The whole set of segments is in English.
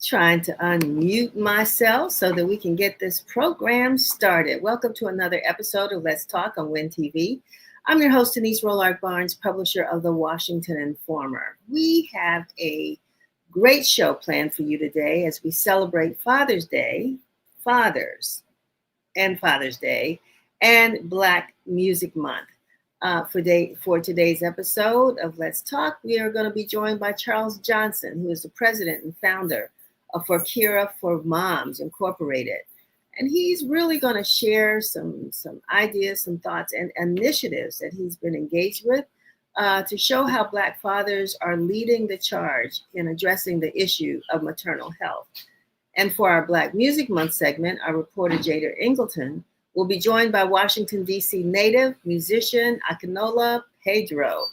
Trying to unmute myself so that we can get this program started. Welcome to another episode of Let's Talk on WIN TV. I'm your host, Denise Rolark Barnes, publisher of the Washington Informer. We have a great show planned for you today as we celebrate Father's Day, Fathers and Father's Day, and Black Music Month. For today's episode of Let's Talk, we are going to be joined by Charles Johnson, who is the president and founder of Kira for Moms Incorporated. And he's really going to share some ideas, some thoughts, and initiatives that he's been engaged with to show how Black fathers are leading the charge in addressing the issue of maternal health. And for our Black Music Month segment, our reporter Jada Ingleton will be joined by Washington, D.C. native musician Akinola Pedro.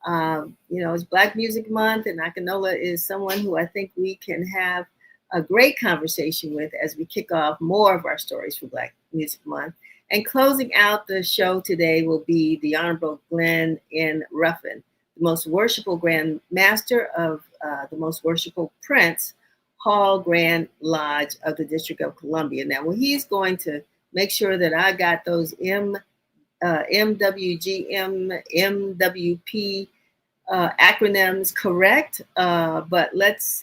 It's Black Music Month, and Akinola is someone who I think we can have a great conversation with as we kick off more of our stories for Black Music Month. And closing out the show today will be the Honorable Glenn N. Ruffin, the Most Worshipful Grand Master of the Most Worshipful Prince Hall Grand Lodge of the District of Columbia. Now, he's going to make sure that I got those MWGM, MWP acronyms correct, but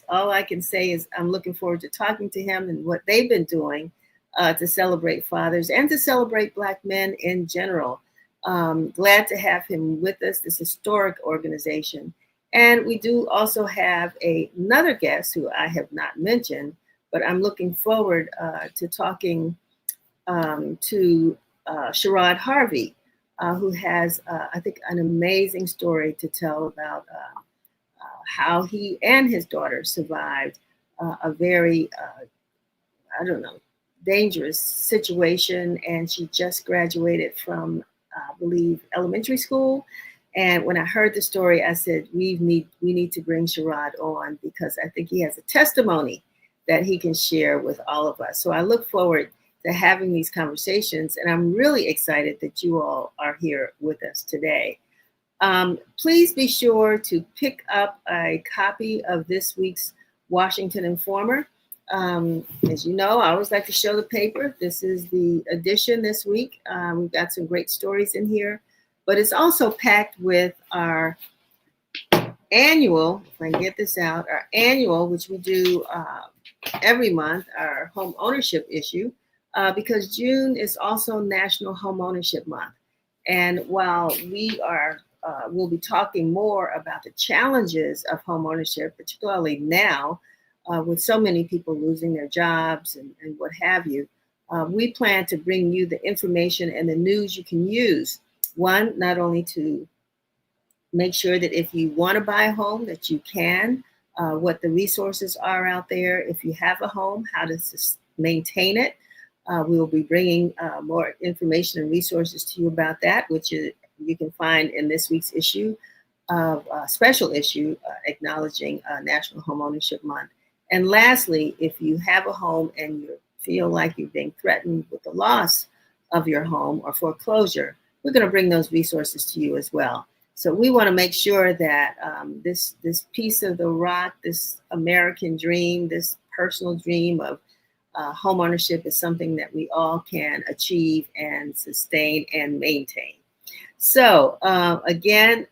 all I can say is I'm looking forward to talking to him and what they've been doing to celebrate fathers and to celebrate Black men in general. Glad to have him with us, this historic organization. And we do also have another guest who I have not mentioned, but I'm looking forward to talking to Sherrod Harvey, who has, I think, an amazing story to tell about how he and his daughter survived a very, dangerous situation. And she just graduated from, I believe, elementary school. And when I heard the story, I said, we need to bring Sherrod on because I think he has a testimony that he can share with all of us. So I look forward to having these conversations. And I'm really excited that you all are here with us today. Please be sure to pick up a copy of this week's Washington Informer. As you know, I always like to show the paper. This is the edition this week. We've got some great stories in here, but it's also packed with our annual, if I can get this out, our annual, which we do every month, our home ownership issue. Because June is also National Home Ownership Month. And while we'll be talking more about the challenges of home ownership, particularly now with so many people losing their jobs and what have you, we plan to bring you the information and the news you can use. One, not only to make sure that if you want to buy a home, that you can, what the resources are out there. If you have a home, how to maintain it. We will be bringing more information and resources to you about that, which you can find in this week's issue of special issue acknowledging National Home Ownership Month. And lastly, if you have a home and you feel like you're being threatened with the loss of your home or foreclosure, we're going to bring those resources to you as well. So we want to make sure that this piece of the rock, this American dream, this personal dream of home ownership is something that we all can achieve and sustain and maintain. So again,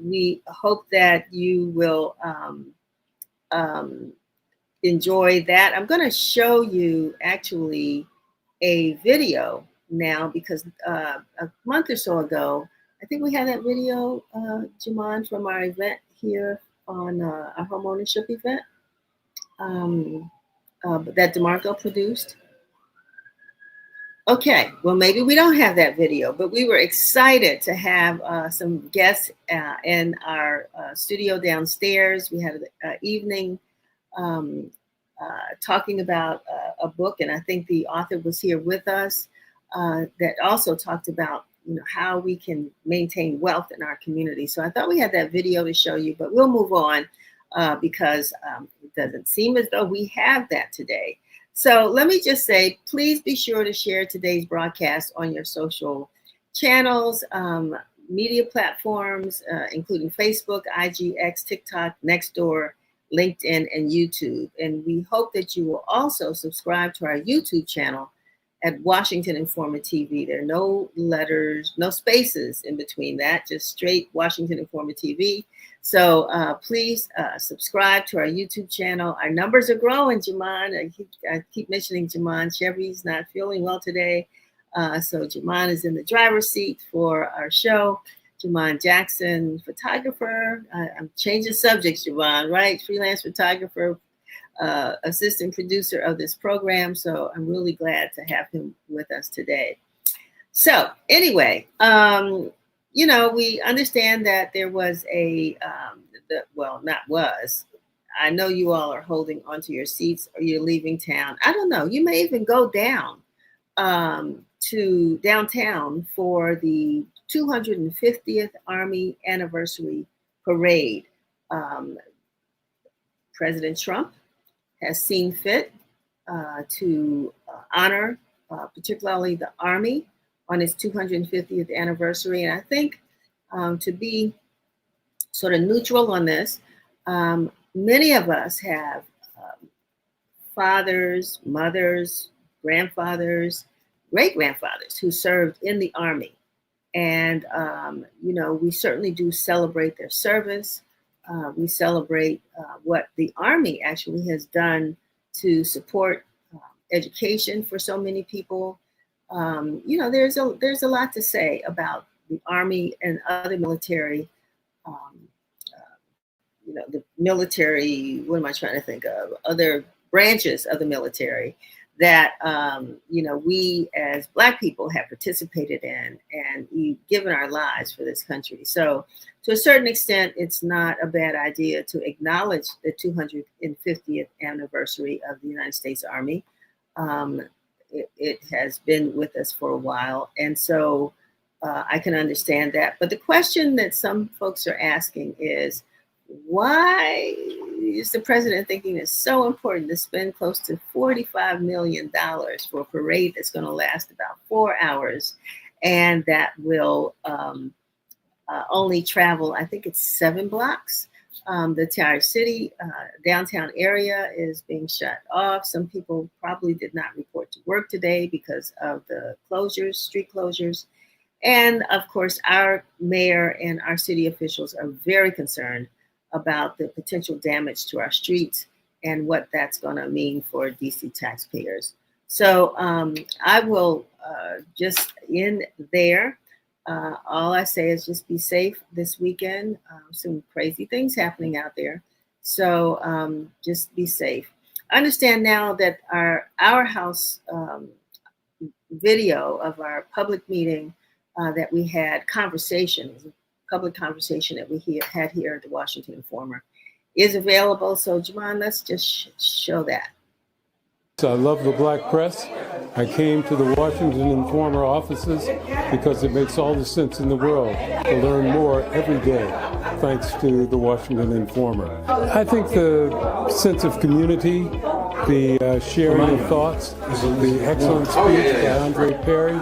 we hope that you will enjoy that. I'm going to show you actually a video now because a month or so ago, I think we had that video, Jamon, from our event here on our home ownership event. That DeMarco produced. Okay, well, maybe we don't have that video, but we were excited to have some guests in our studio downstairs. We had an evening talking about a book, and I think the author was here with us that also talked about how we can maintain wealth in our community. So I thought we had that video to show you, but we'll move on. Because it doesn't seem as though we have that today. So let me just say, please be sure to share today's broadcast on your social channels, media platforms, including Facebook, IG, X, TikTok, Nextdoor, LinkedIn, and YouTube. And we hope that you will also subscribe to our YouTube channel at Washington Informer TV. There are no letters, no spaces in between that, just straight Washington Informer TV. So please subscribe to our YouTube channel. Our numbers are growing, Jaman. I keep mentioning Jaman. Chevy's not feeling well today. So Jaman is in the driver's seat for our show. Jaman Jackson, photographer. I'm changing subjects, Jaman, right? Freelance photographer, assistant producer of this program. So I'm really glad to have him with us today. So anyway, we understand that there was I know you all are holding onto your seats or you're leaving town. I don't know. You may even go down to downtown for the 250th Army Anniversary Parade. President Trump has seen fit to honor particularly the Army on its 250th anniversary. And I think to be sort of neutral on this, many of us have fathers, mothers, grandfathers, great-grandfathers who served in the Army. And, we certainly do celebrate their service. We celebrate what the Army actually has done to support education for so many people. There's a lot to say about the Army and other military, the military, what am I trying to think of? Other branches of the military that, we as Black people have participated in and we've given our lives for this country. So to a certain extent, it's not a bad idea to acknowledge the 250th anniversary of the United States Army. It has been with us for a while. And so I can understand that. But the question that some folks are asking is, why is the president thinking it's so important to spend close to $45 million for a parade that's going to last about 4 hours and that will only travel, I think it's 7 blocks? The entire city, downtown area is being shut off. Some people probably did not report to work today because of the closures, street closures. And of course, our mayor and our city officials are very concerned about the potential damage to our streets and what that's going to mean for DC taxpayers. So I will just end there. All I say is just be safe this weekend. Some crazy things happening out there. So just be safe. I understand now that our house video of our public meeting that we had public conversation that we had here at the Washington Informer is available. So Jaman, let's just show that. I love the Black press. I came to the Washington Informer offices because it makes all the sense in the world to learn more every day, thanks to the Washington Informer. I think the sense of community, the sharing of thoughts, the excellent speech by Andre Perry,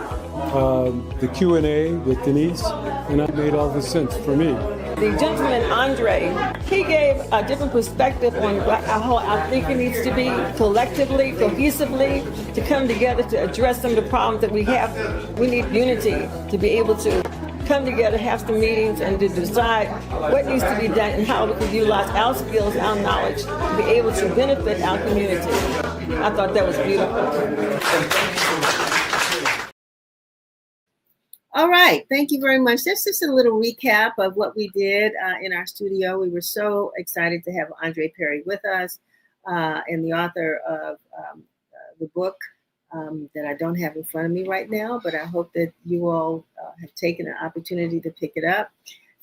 the Q&A with Denise, and that made all the sense for me. The gentleman, Andre, he gave a different perspective on how our thinking needs to be collectively, cohesively, to come together to address some of the problems that we have. We need unity to be able to come together, have some meetings, and to decide what needs to be done and how we can utilize our skills, our knowledge, to be able to benefit our community. I thought that was beautiful. All right, thank you very much. That's just a little recap of what we did in our studio. We were so excited to have Andre Perry with us and the author of the book that I don't have in front of me right now, but I hope that you all have taken an opportunity to pick it up.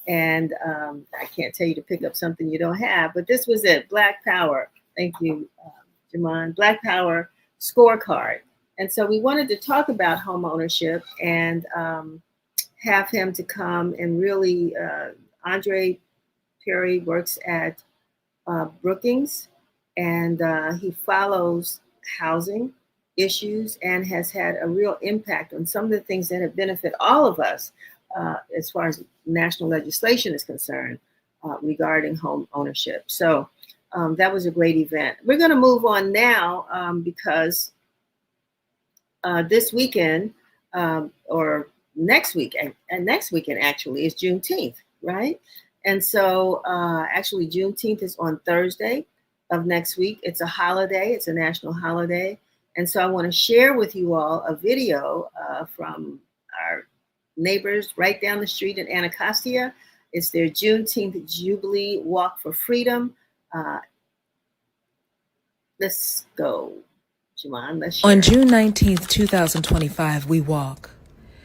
And I can't tell you to pick up something you don't have, but this was it, Black Power. Thank you, Jaman. Black Power Scorecard. And so we wanted to talk about home ownership and have him to come and really, Andre Perry works at Brookings and he follows housing issues and has had a real impact on some of the things that have benefited all of us as far as national legislation is concerned regarding home ownership. So That was a great event. We're going to move on now because this weekend or next week, and next weekend actually is Juneteenth, right? And so actually Juneteenth is on Thursday of next week. It's a holiday. It's a national holiday. And so I want to share with you all a video from our neighbors right down the street in Anacostia. It's their Juneteenth Jubilee Walk for Freedom. Let's go, Juwan. Let's share. On June 19th, 2025, we walk,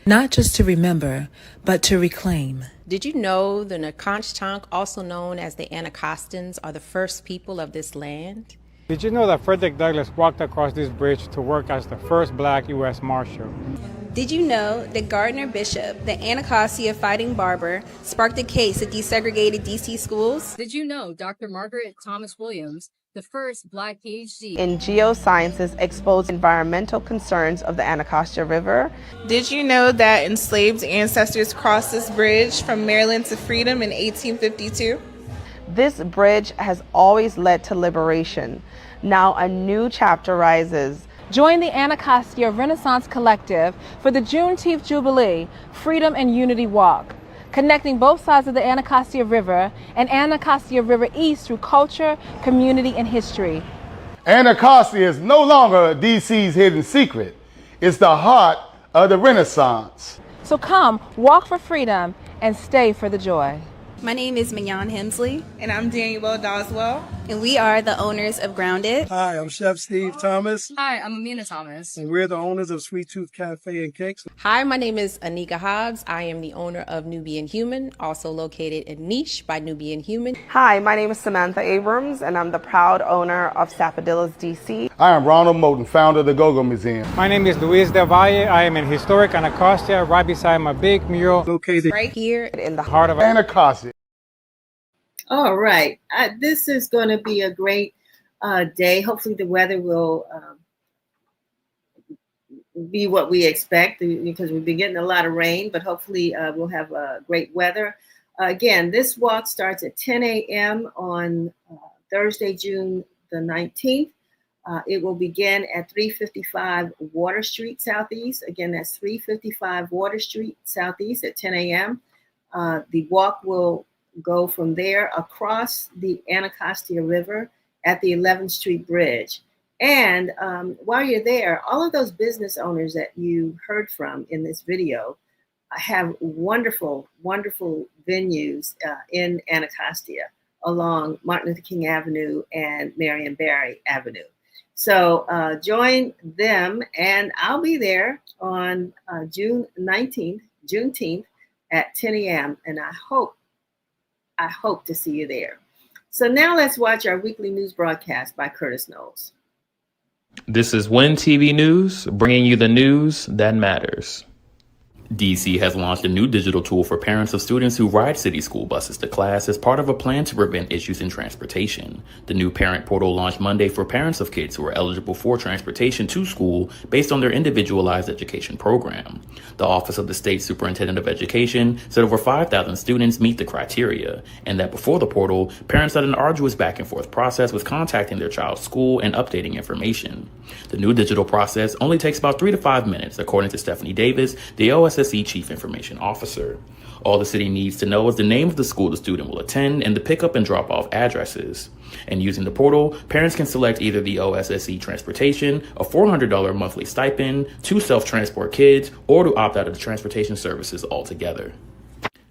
not just to remember, but to reclaim. Did you know the Nacotchtank, also known as the Anacostans, are the first people of this land? Did you know that Frederick Douglass walked across this bridge to work as the first Black U.S. Marshal? Did you know that Gardner Bishop, the Anacostia fighting barber, sparked a case that desegregated D.C. schools? Did you know Dr. Margaret Thomas Williams, the first Black PhD in geosciences, exposed environmental concerns of the Anacostia River? Did you know that enslaved ancestors crossed this bridge from Maryland to freedom in 1852? This bridge has always led to liberation. Now a new chapter rises. Join the Anacostia Renaissance Collective for the Juneteenth Jubilee Freedom and Unity Walk, connecting both sides of the Anacostia River and Anacostia River East through culture, community, and history. Anacostia is no longer DC's hidden secret. It's the heart of the Renaissance. So come, walk for freedom and stay for the joy. My name is Mignon Hemsley. And I'm Danielle Doswell. And we are the owners of Grounded. Hi, I'm Chef Steve Thomas. Hi, I'm Amina Thomas. And we're the owners of Sweet Tooth Cafe and Cakes. Hi, my name is Anika Hobbs. I am the owner of Nubian Human, also located in Niche by Nubian Human. Hi, my name is Samantha Abrams, and I'm the proud owner of Sapadilla's DC. I am Ronald Moten, founder of the Go-Go Museum. My name is Luis Del Valle. I am in historic Anacostia, right beside my big mural located right here in the heart of Anacostia. All right. This is going to be a great day. Hopefully the weather will be what we expect because we've been getting a lot of rain, but hopefully we'll have great weather. Again, this walk starts at 10 a.m. on Thursday, June the 19th. It will begin at 355 Water Street Southeast. Again, that's 355 Water Street Southeast at 10 a.m. The walk will go from there across the Anacostia River at the 11th Street Bridge. And while you're there, all of those business owners that you heard from in this video have wonderful, wonderful venues in Anacostia along Martin Luther King Avenue and Marion Barry Avenue. So join them, and I'll be there on June 19th, Juneteenth at 10 a.m. And I hope to see you there. So now let's watch our weekly news broadcast by Curtis Knowles. This is Win TV News, bringing you the news that matters. DC has launched a new digital tool for parents of students who ride city school buses to class as part of a plan to prevent issues in transportation. The new parent portal launched Monday for parents of kids who are eligible for transportation to school based on their individualized education program. The Office of the State Superintendent of Education said over 5,000 students meet the criteria, and that before the portal, parents had an arduous back and forth process with contacting their child's school and updating information. The new digital process only takes about 3 to 5 minutes, according to Stephanie Davis, the OSSE Chief Information Officer. All the city needs to know is the name of the school the student will attend and the pickup and drop-off addresses. And using the portal, parents can select either the OSSE transportation, a $400 monthly stipend, to self-transport kids, or to opt out of the transportation services altogether.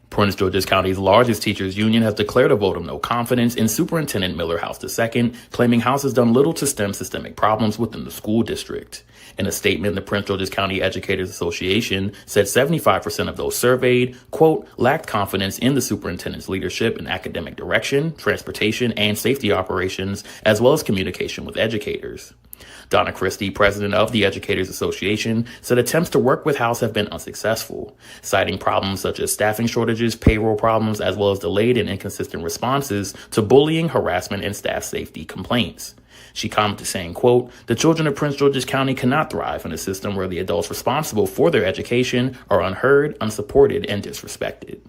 Prince George's County's largest teachers union has declared a vote of no confidence in Superintendent Miller House II, claiming House has done little to stem systemic problems within the school district. In a statement, the Prince George's County Educators Association said 75% of those surveyed, quote, lacked confidence in the superintendent's leadership in academic direction, transportation, and safety operations, as well as communication with educators. Donna Christie, president of the Educators Association, said attempts to work with House have been unsuccessful, citing problems such as staffing shortages, payroll problems, as well as delayed and inconsistent responses to bullying, harassment, and staff safety complaints. She commented saying, quote, the children of Prince George's County cannot thrive in a system where the adults responsible for their education are unheard, unsupported, and disrespected.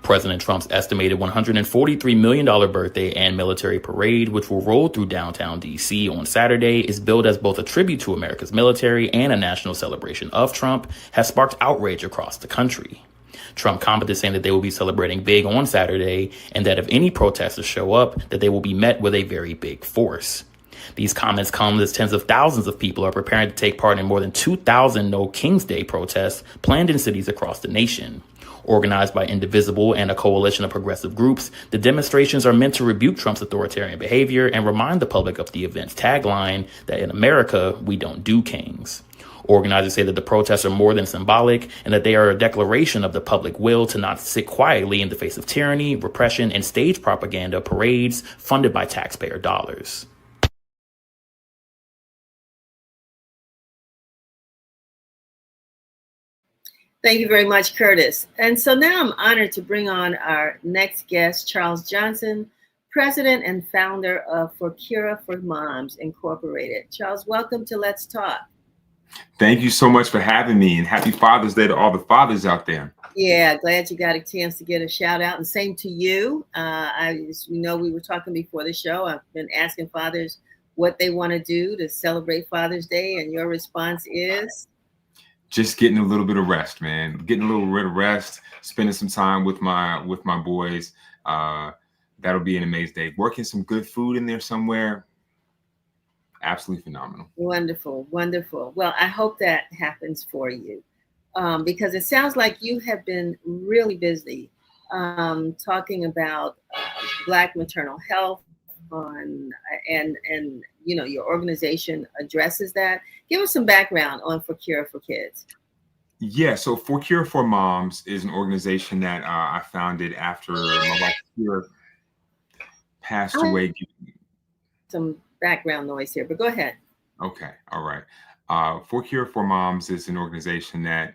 President Trump's estimated $143 million birthday and military parade, which will roll through downtown D.C. on Saturday, is billed as both a tribute to America's military and a national celebration of Trump, has sparked outrage across the country. Trump commented saying that they will be celebrating big on Saturday and that if any protesters show up, that they will be met with a very big force. These comments come as tens of thousands of people are preparing to take part in more than 2,000 No King's Day protests planned in cities across the nation. Organized by Indivisible and a coalition of progressive groups, the demonstrations are meant to rebuke Trump's authoritarian behavior and remind the public of the event's tagline that in America, we don't do kings. Organizers say that the protests are more than symbolic and that they are a declaration of the public will to not sit quietly in the face of tyranny, repression, and stage propaganda parades funded by taxpayer dollars. Thank you very much, Curtis. And so now I'm honored to bring on our next guest, Charles Johnson, President and founder of For Cure for Moms Incorporated. Charles, welcome to Let's Talk. Thank you so much for having me, and happy Father's Day to all the fathers out there. Yeah, glad you got a chance to get a shout out, and same to you. We were talking before the show. I've been asking fathers what they want to do to celebrate Father's Day, and your response is? Just getting a little bit of rest, man. Getting a little bit of rest, spending some time with my boys. That'll be an amazing day. Working some good food in there somewhere. Absolutely phenomenal. Wonderful, wonderful. Well, I hope that happens for you because it sounds like you have been really busy talking about Black maternal health and your organization addresses that. Give us some background on For Cure for Kids. Yeah, so For Cure for Moms is an organization that I founded after my wife Cure passed away. Some background noise here, but go ahead. Okay, all right. For Cure for Moms is an organization that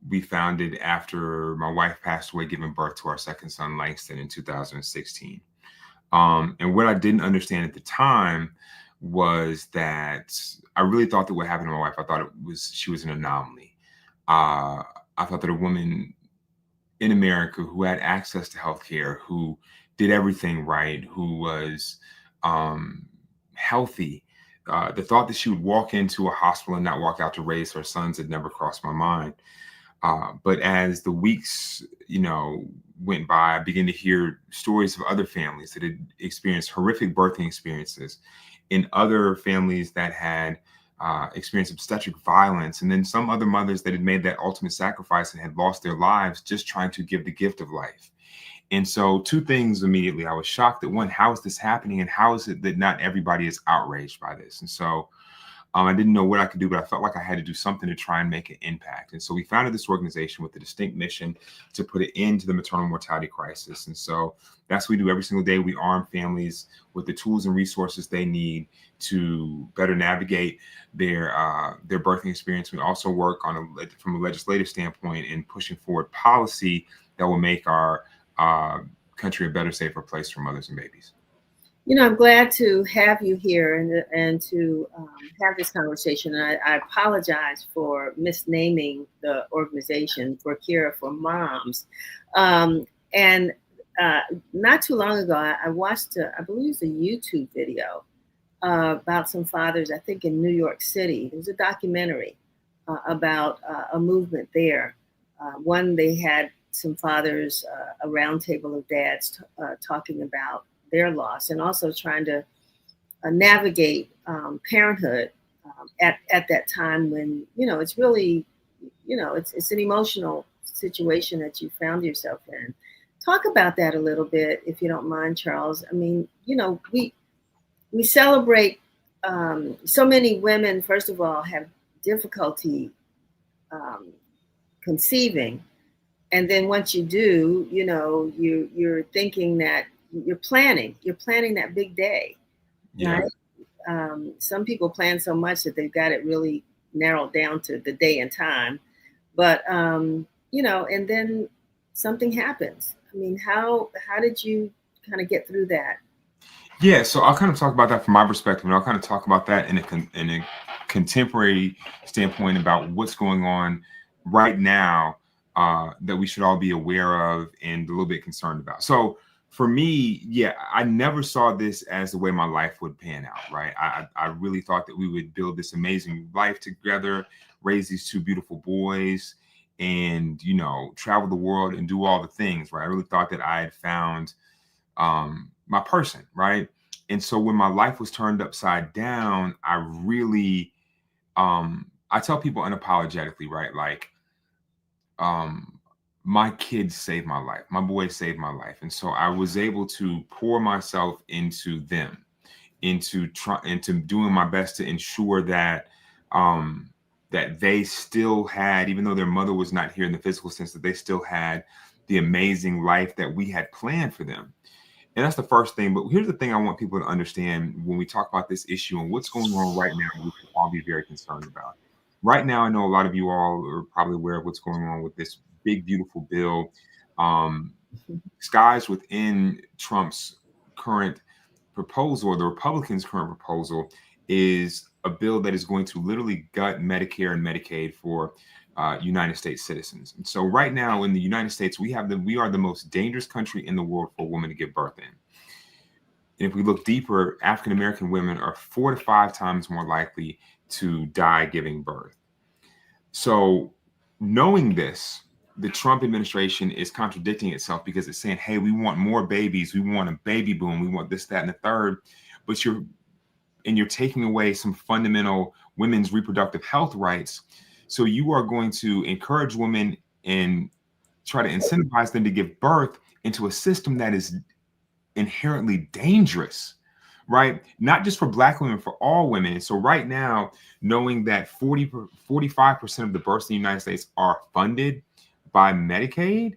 we founded after my wife passed away, giving birth to our second son, Langston, in 2016. And what I didn't understand at the time was that I really thought that what happened to my wife, I thought she was an anomaly. I thought that a woman in America who had access to healthcare, who did everything right, who was healthy, the thought that she would walk into a hospital and not walk out to raise her sons had never crossed my mind. But as the weeks, went by, I began to hear stories of other families that had experienced horrific birthing experiences, in other families that had experienced obstetric violence, and then some other mothers that had made that ultimate sacrifice and had lost their lives just trying to give the gift of life. And so two things immediately. I was shocked that, one, how is this happening? And how is it that not everybody is outraged by this? And so I didn't know what I could do, but I felt like I had to do something to try and make an impact. And so we founded this organization with the distinct mission to put an end to the maternal mortality crisis. And so that's what we do every single day. We arm families with the tools and resources they need to better navigate their birthing experience. We also work from a legislative standpoint in pushing forward policy that will make our country a better, safer place for mothers and babies. I'm glad to have you here and to have this conversation. And I apologize for misnaming the organization For Cure for Moms. And not too long ago, I watched, I believe it's a YouTube video about some fathers, I think in New York City. It was a documentary about a movement there. One, they had some fathers, a round table of dads talking about their loss, and also trying to navigate parenthood at that time when, it's really, it's an emotional situation that you found yourself in. Talk about that a little bit, if you don't mind, Charles. I mean, we celebrate so many women, first of all, have difficulty conceiving. And then once you do, you're thinking that you're planning that big day. Yeah. Right? Some people plan so much that they've got it really narrowed down to the day and time, but and then something happens. I mean, how did you kind of get through that? Yeah, so I'll kind of talk about that from my perspective, and I'll kind of talk about that in a contemporary standpoint about what's going on right now that we should all be aware of and a little bit concerned about. So for me, yeah, I never saw this as the way my life would pan out, right? I really thought that we would build this amazing life together, raise these two beautiful boys, and, you know, travel the world and do all the things, right? I really thought that I had found my person, right? And so when my life was turned upside down, I really, I tell people unapologetically, right? Like, my kids saved my life. My boys saved my life. And so I was able to pour myself into them, into doing my best to ensure that, that they still had, even though their mother was not here in the physical sense, that they still had the amazing life that we had planned for them. And that's the first thing. But here's the thing I want people to understand when we talk about this issue and what's going on right now, we should all be very concerned about. Right now, I know a lot of you all are probably aware of what's going on with this big, beautiful bill. Skies within Trump's current proposal, or the Republicans' current proposal, is a bill that is going to literally gut Medicare and Medicaid for United States citizens. And so right now in the United States, we are the most dangerous country in the world for a woman to give birth in. And if we look deeper, African-American women are 4 to 5 times more likely to die giving birth. So knowing this, the Trump administration is contradicting itself because it's saying, hey, we want more babies. We want a baby boom. We want this, that, and the third. But you're taking away some fundamental women's reproductive health rights. So you are going to encourage women and try to incentivize them to give birth into a system that is inherently dangerous, right? Not just for Black women, for all women. So right now, knowing that 45% of the births in the United States are funded by Medicaid,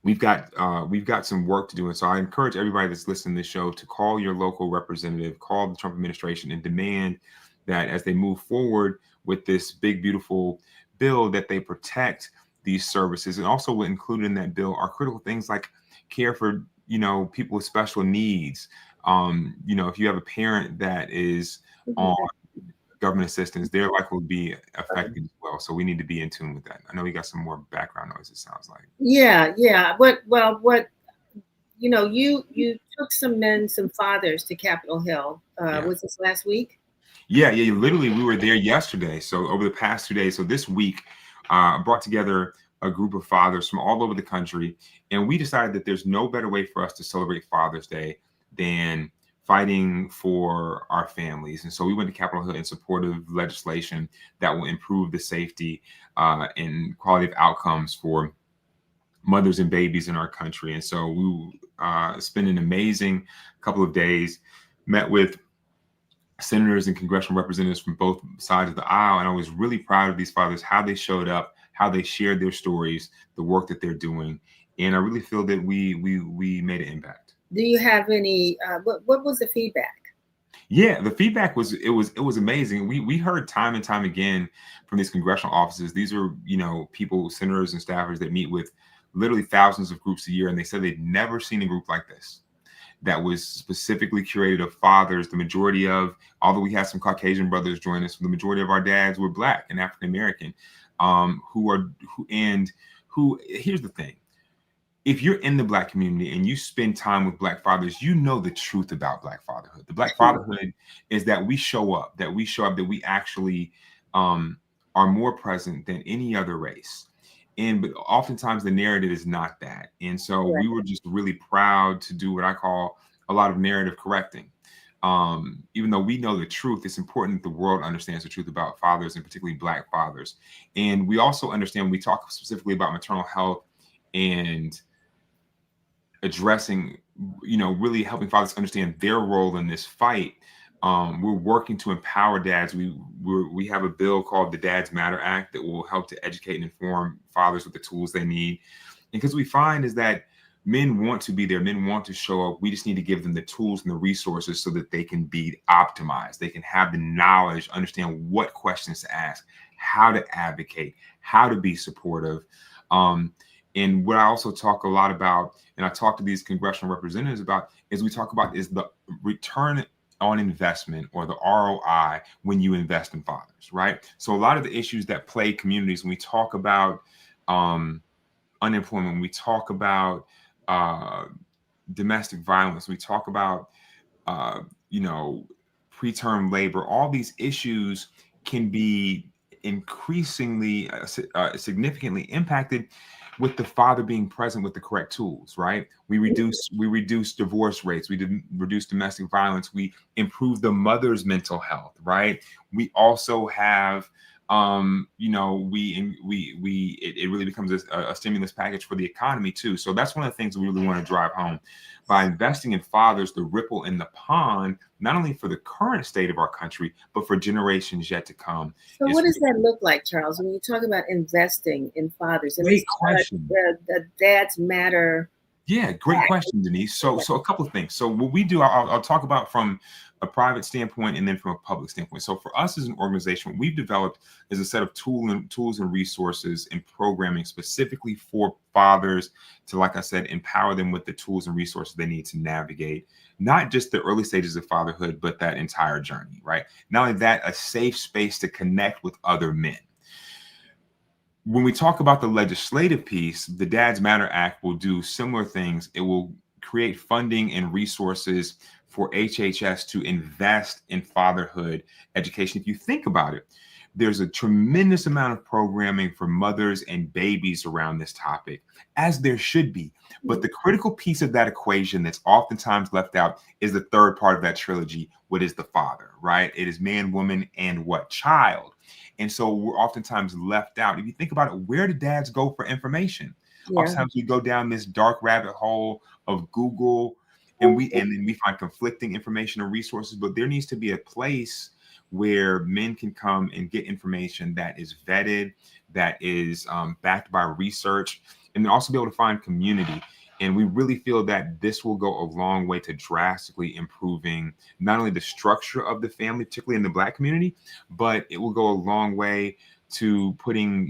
we've got some work to do. And so I encourage everybody that's listening to this show to call your local representative, call the Trump administration, and demand that as they move forward with this big, beautiful bill, that they protect these services. And also included in that bill are critical things like care for, you know, people with special needs. You know, if you have a parent that is on government assistance, they're likely to be affected as well. So we need to be in tune with that. I know we got some more background noise, it sounds like. Yeah. What you know, you took some fathers to Capitol Hill. Was this last week? Yeah. Literally, we were there yesterday. So over the past 2 days, so this week, brought together a group of fathers from all over the country. And we decided that there's no better way for us to celebrate Father's Day than fighting for our families. And so we went to Capitol Hill in support of legislation that will improve the safety and quality of outcomes for mothers and babies in our country. And so we spent an amazing couple of days, met with senators and congressional representatives from both sides of the aisle. And I was really proud of these fathers, how they showed up, how they shared their stories, the work that they're doing. And I really feel that we made an impact. Do you have any, what was the feedback? Yeah, the feedback was amazing. We heard time and time again from these congressional offices. These are, you know, people, senators and staffers that meet with literally thousands of groups a year. And they said they'd never seen a group like this that was specifically curated of fathers. The majority of, although we had some Caucasian brothers join us, the majority of our dads were Black and African-American, here's the thing. If you're in the Black community and you spend time with Black fathers, you know the truth about Black fatherhood. The Black fatherhood is that we show up, that we actually are more present than any other race. But oftentimes the narrative is not that. And so we were just really proud to do what I call a lot of narrative correcting. Even though we know the truth, it's important that the world understands the truth about fathers, and particularly Black fathers. And we also understand, when we talk specifically about maternal health and addressing, you know, really helping fathers understand their role in this fight. We're working to empower dads. We have a bill called the Dads Matter Act that will help to educate and inform fathers with the tools they need. Because we find is that men want to be there, men want to show up. We just need to give them the tools and the resources so that they can be optimized. They can have the knowledge, understand what questions to ask, how to advocate, how to be supportive. And what I also talk a lot about, and I talk to these congressional representatives about, is the return on investment, or the ROI, when you invest in fathers, right? So a lot of the issues that plague communities, when we talk about unemployment, when we talk about domestic violence, we talk about preterm labor, all these issues can be increasingly significantly impacted with the father being present with the correct tools, right? We reduce divorce rates, we reduce domestic violence, we improve the mother's mental health, right? We also have it really becomes a stimulus package for the economy too. So that's one of the things we really want to drive home. By investing in fathers, the ripple in the pond, not only for the current state of our country, but for generations yet to come. So what does that look like, Charles, when you talk about investing in fathers? Great question. The dads matter. Yeah, great question, Denise. So a couple of things. So what we do, I'll talk about from a private standpoint and then from a public standpoint. So for us as an organization, what we've developed is a set of tools and resources and programming specifically for fathers to, like I said, empower them with the tools and resources they need to navigate not just the early stages of fatherhood, but that entire journey, right? Not only that, a safe space to connect with other men. When we talk about the legislative piece, the Dads Matter Act will do similar things. It will create funding and resources for HHS to invest in fatherhood education. If you think about it, there's a tremendous amount of programming for mothers and babies around this topic, as there should be. But the critical piece of that equation that's oftentimes left out is the third part of that trilogy. What is the father, right? It is man, woman, and what? Child. And so we're oftentimes left out. If you think about it, where do dads go for information? Yeah. Oftentimes we go down this dark rabbit hole of Google, and then we find conflicting information and resources. But there needs to be a place where men can come and get information that is vetted, that is backed by research, and also be able to find community. And we really feel that this will go a long way to drastically improving not only the structure of the family, particularly in the Black community, but it will go a long way to putting,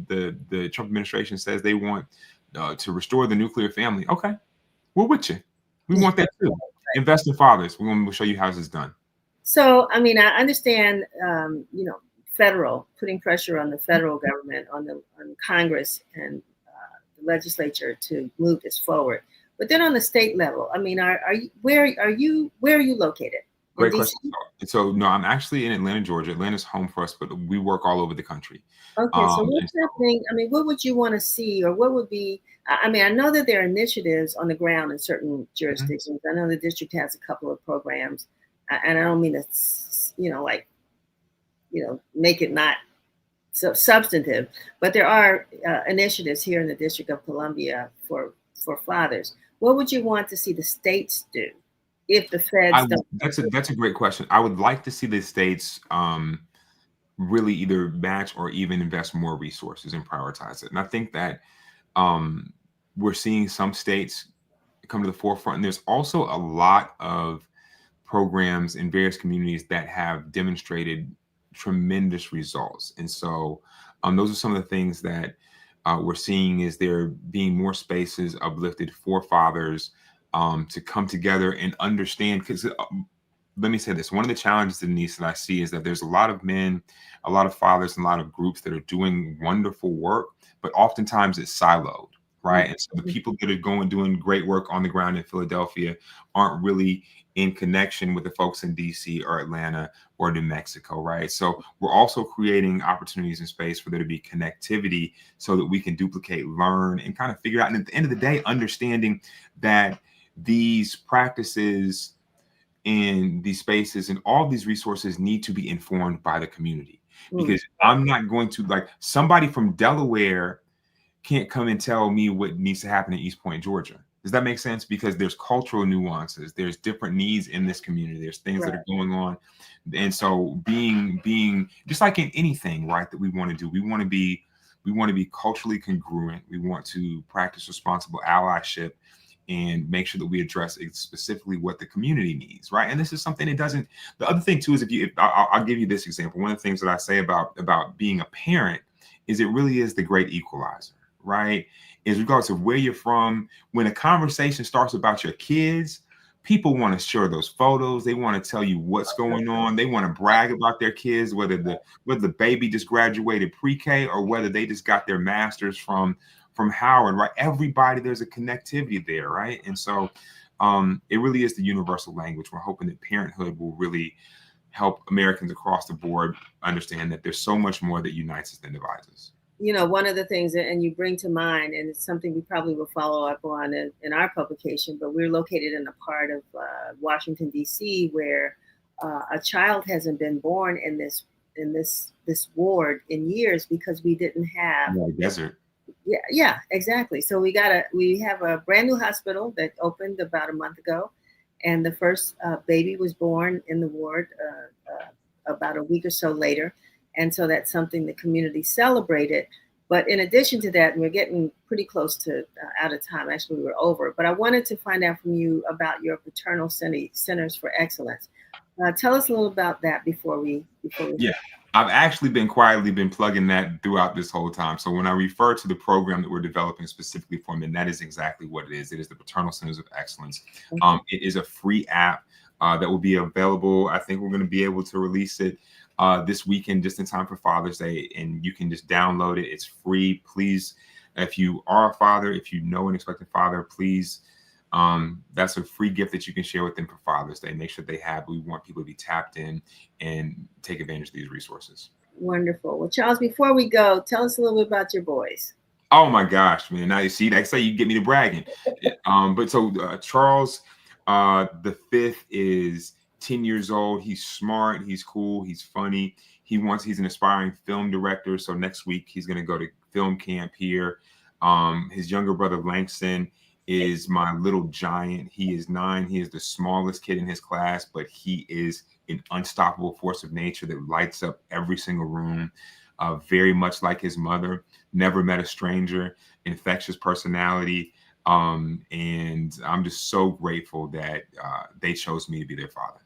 the Trump administration says they want to restore the nuclear family. Okay, we're with you. We want that too. Invest in fathers. We're going to show you how this is done. So, I mean, I understand, putting pressure on the federal government, on Congress and the legislature to move this forward. But then on the state level, I mean, where are you located? Great question. So no, I'm actually in Atlanta, Georgia. Atlanta's home for us, but we work all over the country. Okay, so what's happening? I mean, what would you want to see, or what would be? I mean, I know that there are initiatives on the ground in certain jurisdictions. I know the district has a couple of programs, and I don't mean to, make it not so substantive, but there are initiatives here in the District of Columbia for fathers. What would you want to see the states do if the feds don't? That's a great question. I would like to see the states really either match or even invest more resources and prioritize it. And I think that we're seeing some states come to the forefront. And there's also a lot of programs in various communities that have demonstrated tremendous results. And so those are some of the things that we're seeing, is there being more spaces uplifted for fathers to come together and understand. Because let me say this, one of the challenges, Denise, that I see is that there's a lot of men, a lot of fathers, and a lot of groups that are doing wonderful work, but oftentimes it's siloed, right? And so the people that are doing great work on the ground in Philadelphia aren't really in connection with the folks in DC or Atlanta or New Mexico, right? So we're also creating opportunities in space for there to be connectivity so that we can duplicate, learn, and kind of figure out. And at the end of the day, understanding that these practices in these spaces and all these resources need to be informed by the community. Because I'm not going to, somebody from Delaware can't come and tell me what needs to happen in East Point, Georgia. Does that make sense? Because there's cultural nuances, there's different needs in this community, there's things that are going on. And so being just like in anything, right, that we want to do, we want to be culturally congruent. We want to practice responsible allyship and make sure that we address specifically what the community needs, right? And this is something that doesn't. The other thing too is I'll give you this example. One of the things that I say about being a parent is it really is the great equalizer, right? Is regardless of where you're from, when a conversation starts about your kids, people want to share those photos. They want to tell you what's going on. They want to brag about their kids, whether the baby just graduated pre-K or whether they just got their master's from Howard, right? Everybody, there's a connectivity there, right? And so it really is the universal language. We're hoping that parenthood will really help Americans across the board understand that there's so much more that unites us than divides us. You know, one of the things that, and you bring to mind, and it's something we probably will follow up on in our publication, but we're located in a part of Washington, D.C., where a child hasn't been born in this ward in years because we didn't have desert. Yeah, exactly. So we have a brand new hospital that opened about a month ago, and the first baby was born in the ward about a week or so later. And so that's something the community celebrated. But in addition to that, and we're getting pretty close to out of time. Actually, we're over. But I wanted to find out from you about your Paternal Centers for Excellence. Tell us a little about that before we. Yeah, I've actually been quietly plugging that throughout this whole time. So when I refer to the program that we're developing specifically for men, that is exactly what it is. It is the Paternal Centers of Excellence. It is a free app that will be available. I think we're going to be able to release it this weekend, just in time for Father's Day, and you can just download it. It's free. Please, if you are a father, if you know an expectant father, please, that's a free gift that you can share with them for Father's Day. Make sure they have. We want people to be tapped in and take advantage of these resources. Wonderful. Well, Charles, before we go, tell us a little bit about your boys. Oh my gosh, man! Now you see, like I say, you get me to bragging. But so Charles, the fifth is 10 years old. He's smart. He's cool. He's funny. He's an aspiring film director. So next week he's going to go to film camp here. His younger brother Langston is my little giant. He is 9. He is the smallest kid in his class, but he is an unstoppable force of nature that lights up every single room. Very much like his mother. Never met a stranger. Infectious personality. And I'm just so grateful that they chose me to be their father.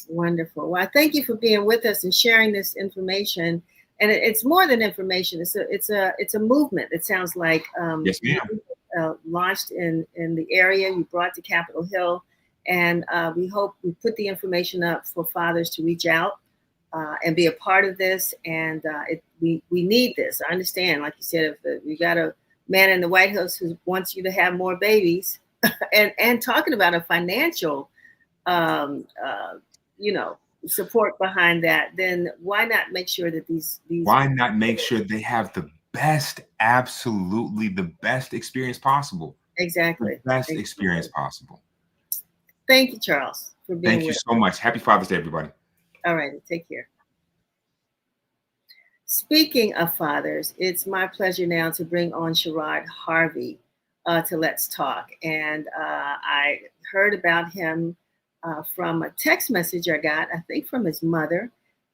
Wonderful. Well, thank you for being with us and sharing this information. And it's more than information. It's a movement. It sounds like yes, ma'am. Launched in the area. You brought to Capitol Hill, and we hope we put the information up for fathers to reach out and be a part of this. And we need this. I understand, like you said, if we got a man in the White House who wants you to have more babies, and talking about a financial support behind that, then why not make sure that these why not make sure they have the best, absolutely the best experience possible? Exactly. The best experience possible. Thank you, Charles, for being Thank you so much. Happy Father's Day, everybody. All right, take care. Speaking of fathers, it's my pleasure now to bring on Sherrod Harvey to Let's Talk. And I heard about him from a text message I got, I think from his mother,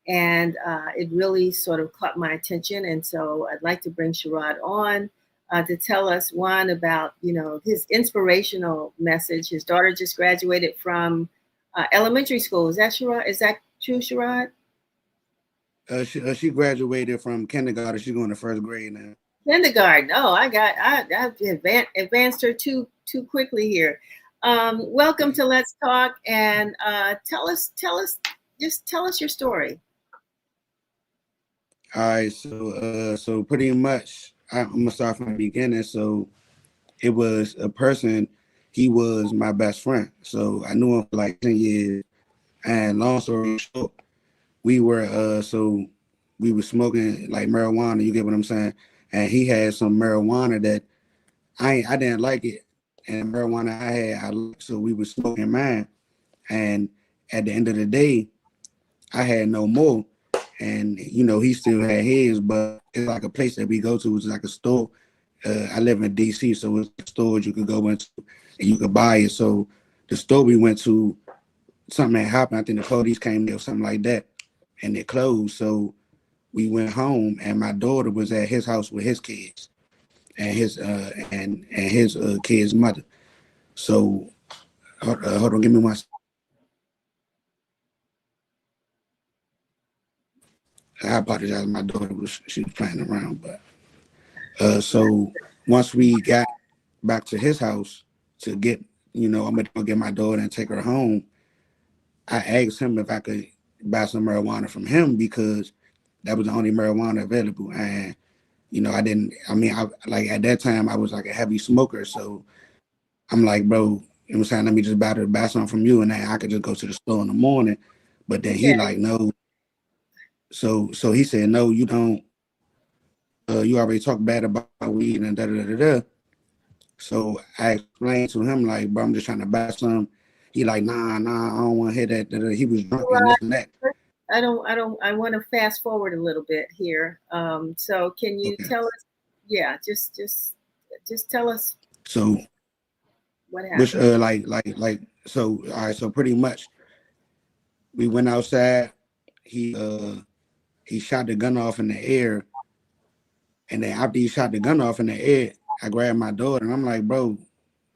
and it really sort of caught my attention. And so I'd like to bring Sherrod on to tell us, one, about his inspirational message. His daughter just graduated from elementary school. Is that Sherrod? Is that true, Sherrod? She graduated from kindergarten. She's going to first grade now. Kindergarten. Oh, I advanced her too quickly here. Welcome to Let's Talk, and tell us your story. All right, so pretty much I'm gonna start from the beginning. So it was a person. He was my best friend. So I knew him for like 10 years. And long story short, we were smoking like marijuana. You get what I'm saying? And he had some marijuana that I didn't like it. And marijuana I liked, so we were smoking mine. And at the end of the day, I had no more. And, he still had his, but it's like a place that we go to. It's like a store. I live in D.C., so it's stores you could go into and you could buy it. So the store we went to, something had happened. I think the police came there or something like that, and it closed. So we went home, and my daughter was at his house with his kids and his kid's mother. So hold on, give me one second. I apologize. My daughter she was playing around, but so once we got back to his house to get I'm gonna go get my daughter and take her home. I asked him if I could buy some marijuana from him because that was the only marijuana available. And I didn't. I mean, like at that time I was like a heavy smoker, so I'm like, bro, I'm saying, let me just buy something from you, and then I could just go to the store in the morning. But then he Okay. like, no. So he said, no, you don't. You already talked bad about weed and da da da da. So I explained to him like, bro, I'm just trying to buy some. He like, nah, I don't want to hear that. Da, da. He was drunk and Right. this and that. I want to fast forward a little bit here. So can you Okay. tell us? Yeah, just tell us So what which happened. so all right. So pretty much we went outside. He shot the gun off in the air, and then after he shot the gun off in the air, I grabbed my daughter and I'm like, bro,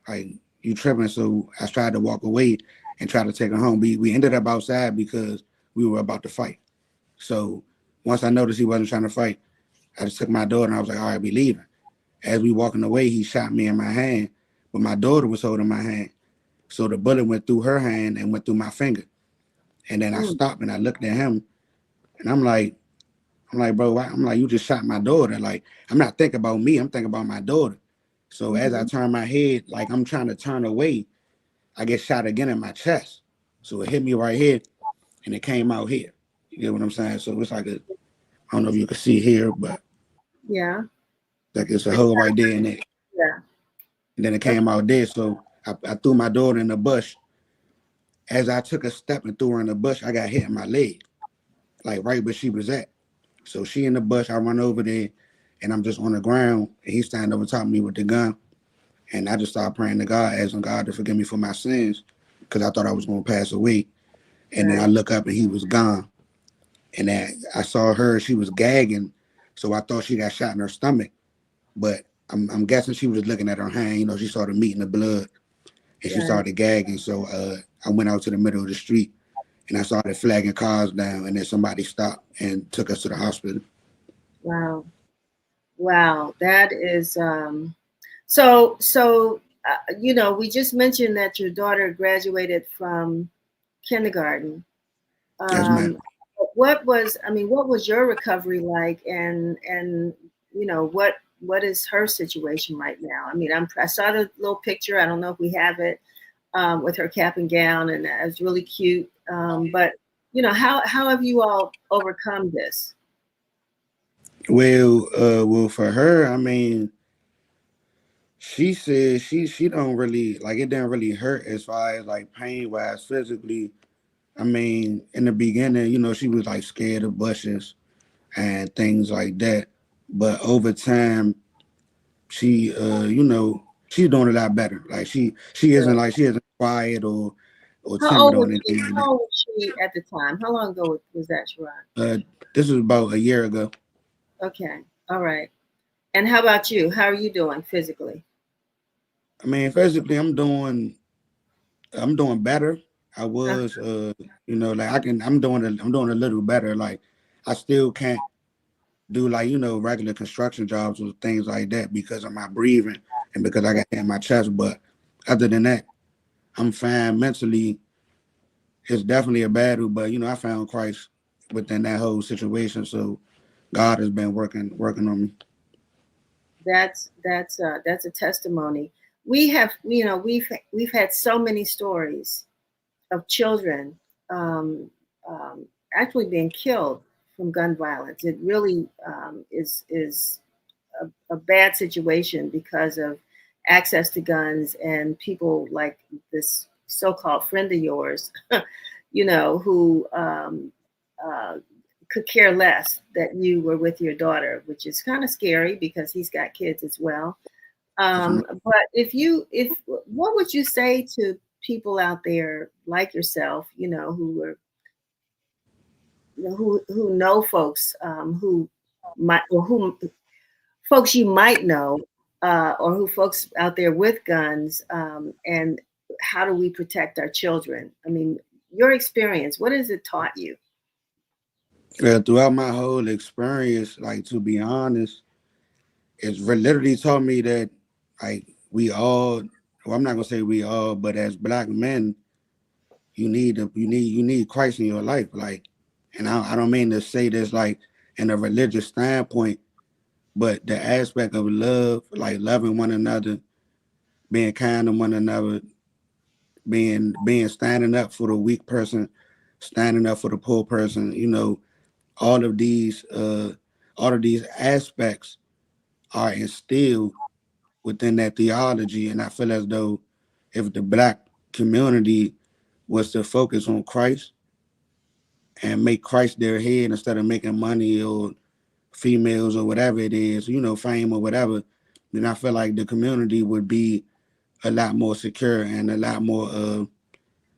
like you tripping. So I tried to walk away and try to take her home. We ended up outside because we were about to fight. So once I noticed he wasn't trying to fight, I just took my daughter and I was like, all right, we leaving. As we walking away, he shot me in my hand, but my daughter was holding my hand. So the bullet went through her hand and went through my finger. And then I stopped and I looked at him and I'm like, bro, why? I'm like, you just shot my daughter. Like, I'm not thinking about me. I'm thinking about my daughter. So as I turn my head, like I'm trying to turn away, I get shot again in my chest. So it hit me right here and it came out here. You get what I'm saying? So it's like I don't know if you can see here, but Yeah. like it's a hole right there in it. Yeah. And then it came out there. So I threw my daughter in the bush. As I took a step and threw her in the bush, I got hit in my leg, like right where she was at. So she in the bush, I run over there, and I'm just on the ground, and he's standing over top of me with the gun. And I just started praying to God, asking God to forgive me for my sins, because I thought I was going to pass away. And then I look up, and he was gone. And then I saw her, she was gagging, so I thought she got shot in her stomach. But I'm guessing she was looking at her hand. She saw the meat and the blood, and she started gagging. So I went out to the middle of the street, and I started flagging cars down, and then somebody stopped and took us to the hospital. Wow. Wow. That is so we just mentioned that your daughter graduated from kindergarten. Yes, ma'am. What was your recovery like, and what is her situation right now? I mean, I saw the little picture. I don't know if we have it, with her cap and gown, and it was really cute. But how have you all overcome this? Well, for her, I mean, she said she don't really like it. Didn't really hurt as far as like pain wise, physically. I mean, in the beginning, she was like scared of bushes and things like that. But over time, she, she's doing a lot better. Like she isn't quiet or How timid old or was anything she? like How that. old was she at the time? How long ago was that, Sharon? This was about a year ago. Okay, all right. And how about you? How are you doing physically? I mean, physically, I'm doing better. I Uh, was, like I'm doing a little better. Like I still can't do like, regular construction jobs or things like that because of my breathing and because I got in my chest. But other than that, I'm fine mentally. It's definitely a battle, but I found Christ within that whole situation. So God has been working on me. that's a testimony. We have, we've had so many stories of children, um, actually being killed from gun violence. It really is a bad situation because of access to guns and people like this so-called friend of yours, who uh, could care less that you were with your daughter, which is kind of scary because he's got kids as well. But what would you say to people out there like yourself, who are, who know folks, who might, or who folks you might know, or who folks out there with guns, and how do we protect our children? I mean, your experience, what has it taught you? Throughout my whole experience, like to be honest, literally taught me that like we all well, I'm not gonna say we all, but as black men, you need Christ in your life. Like, and I don't mean to say this like in a religious standpoint, but the aspect of love, like loving one another, being kind to one another, being standing up for the weak person, standing up for the poor person, you know, all of these aspects are instilled within that theology. And I feel as though if the black community was to focus on Christ and make Christ their head instead of making money or females or whatever it is, you know, fame or whatever, then I feel like the community would be a lot more secure and a lot more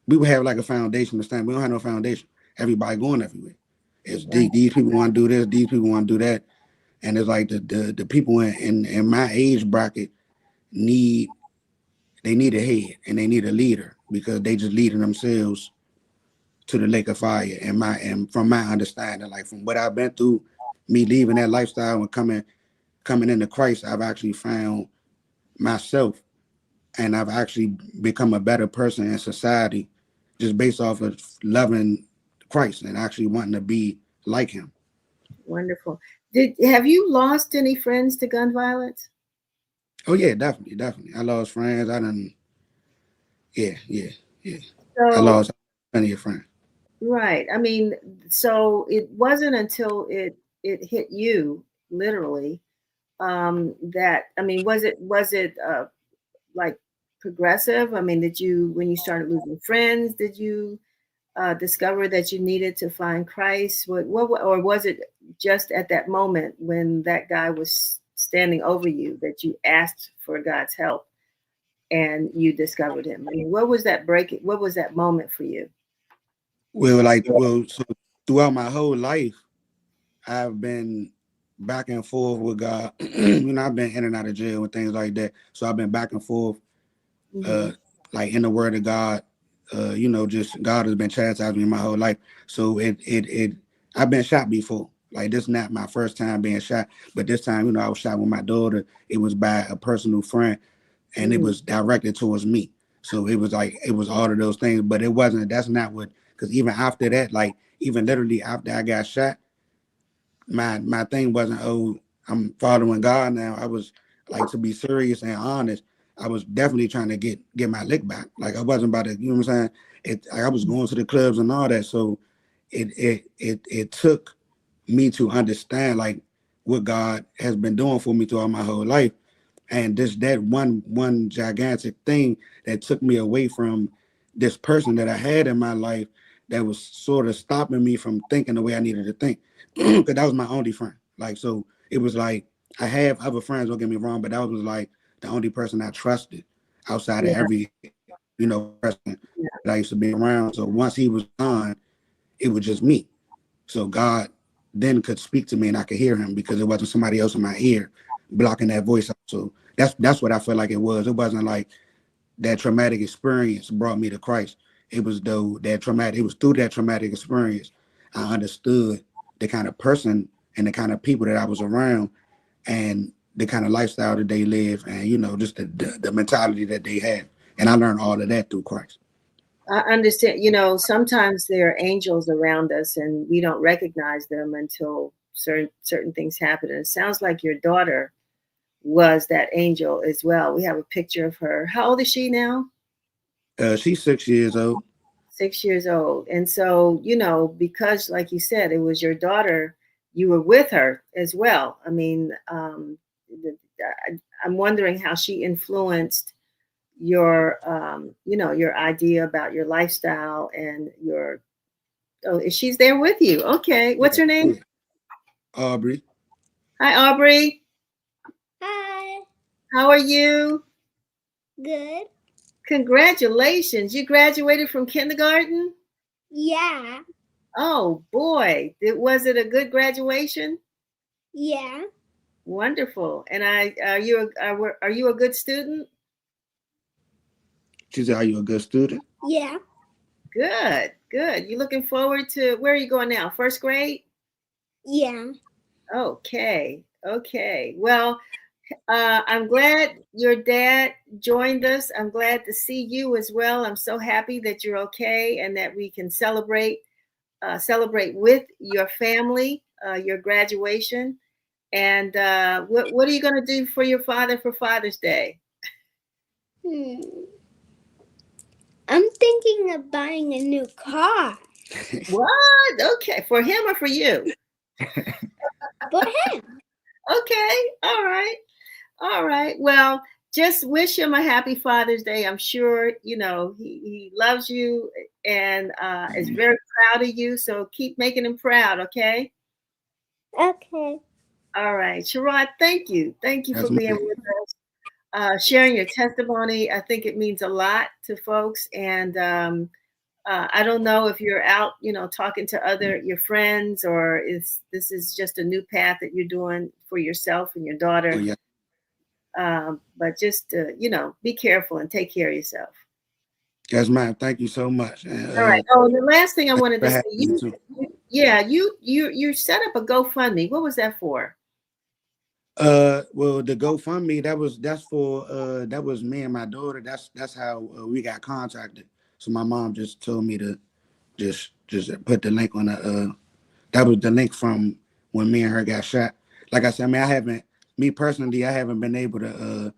we would have like a foundation to stand. We don't have no foundation. Everybody going everywhere. It's these people want to do this, these people want to do that. And it's like the people in my age bracket need a head and they need a leader because they just leading themselves to the lake of fire. And from my understanding, like from what I've been through, me leaving that lifestyle and coming into Christ, I've actually found myself and I've actually become a better person in society just based off of loving Christ and actually wanting to be like him. Wonderful. Have you lost any friends to gun violence? Oh yeah, definitely. I lost friends. Yeah. So, I lost plenty of friends. Right. I mean, so it wasn't until it hit you literally that, I mean, was it like progressive? I mean, when you started losing friends, did you discover that you needed to find Christ? Or was it just at that moment when that guy was standing over you that you asked for God's help and you discovered him? I mean, what was that what was that moment for you? So throughout my whole life, I've been back and forth with God. You know, I've been in and out of jail and things like that. So I've been back and forth, like in the Word of God. You know, just God has been chastising me my whole life. So I've been shot before. Like this is not my first time being shot, but this time, you know, I was shot with my daughter. It was by a personal friend, and it was directed towards me. So it was all of those things, but it wasn't. That's not what. Because even after that, like even literally after I got shot, my thing wasn't, oh, I'm following God now. I was like, to be serious and honest, I was definitely trying to get my lick back. Like I wasn't about to, you know what I'm saying? I was going to the clubs and all that. So it took me to understand like what God has been doing for me throughout my whole life. And that one gigantic thing that took me away from this person that I had in my life that was sort of stopping me from thinking the way I needed to think. Because that was my only friend. Like, so it was like, I have other friends, don't get me wrong, but that was like the only person I trusted outside of every, you know, person that I used to be around. So once he was gone, it was just me. So God then could speak to me and I could hear him because it wasn't somebody else in my ear blocking that voice out. So that's what I felt like it was. It wasn't like that traumatic experience brought me to Christ. It was through that traumatic experience I understood the kind of person and the kind of people that I was around and the kind of lifestyle that they live and, you know, just the mentality that they have. And I learned all of that through Christ. I understand, you know, sometimes there are angels around us and we don't recognize them until certain things happen. And it sounds like your daughter was that angel as well. We have a picture of her. How old is she now? She's 6 years old. 6 years old. And so, you know, because like you said, it was your daughter, you were with her as well. I mean, I'm wondering how she influenced your, you know, your idea about your lifestyle and she's there with you. Okay. What's her name? Aubrey. Hi, Aubrey. Hi. How are you? Good. Congratulations. You graduated from kindergarten? Yeah. Oh boy. Was it a good graduation? Yeah. Wonderful. And are you a good student? She said, are you a good student? Yeah. Good. You looking forward to, where are you going now? First grade? Yeah. Okay. Well, I'm glad your dad joined us. I'm glad to see you as well. I'm so happy that you're okay and that we can celebrate with your family, your graduation. And what are you going to do for your father for Father's Day? I'm thinking of buying a new car. What? Okay, for him or for you? For him. Okay, all right. All right. Well, just wish him a happy Father's Day. I'm sure, he loves you and is very proud of you. So keep making him proud, okay? Okay. All right. Sherrod, thank you. Thank you That's for being my- with us, sharing your testimony. I think it means a lot to folks. And I don't know if you're out, talking to your friends, or this is just a new path that you're doing for yourself and your daughter. Oh, yeah. But just be careful and take care of yourself. Yes, ma'am. Thank you so much. All right. Oh, the last thing I wanted to say, you set up a GoFundMe. What was that for? Well, the GoFundMe that was me and my daughter. That's how we got contacted. So my mom just told me to just put the link on the. That was the link from when me and her got shot. Like I said, I mean, I haven't been able to,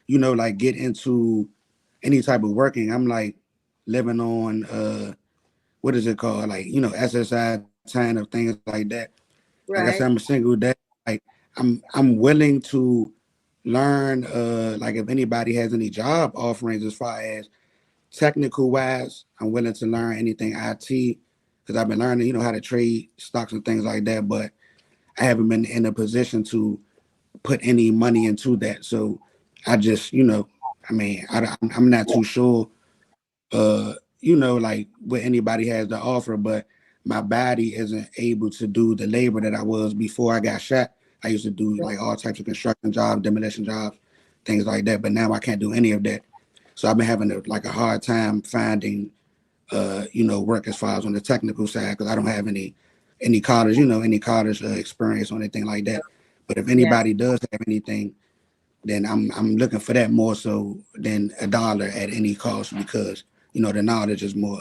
like get into any type of working. I'm like living on what is it called? Like, SSI time of things like that. Right. Like I said, I'm a single dad. Like I'm willing to learn like if anybody has any job offerings as far as technical wise, I'm willing to learn anything IT because I've been learning, how to trade stocks and things like that, but I haven't been in a position to put any money into that. So I just, I'm not too sure, like what anybody has to offer, but my body isn't able to do the labor that I was before I got shot. I used to do like all types of construction jobs, demolition jobs, things like that, but now I can't do any of that. So I've been having a hard time finding, work as far as on the technical side because I don't have any college, any college experience or anything like that. But if anybody does have anything, then I'm looking for that more so than $1 at any cost because the knowledge is more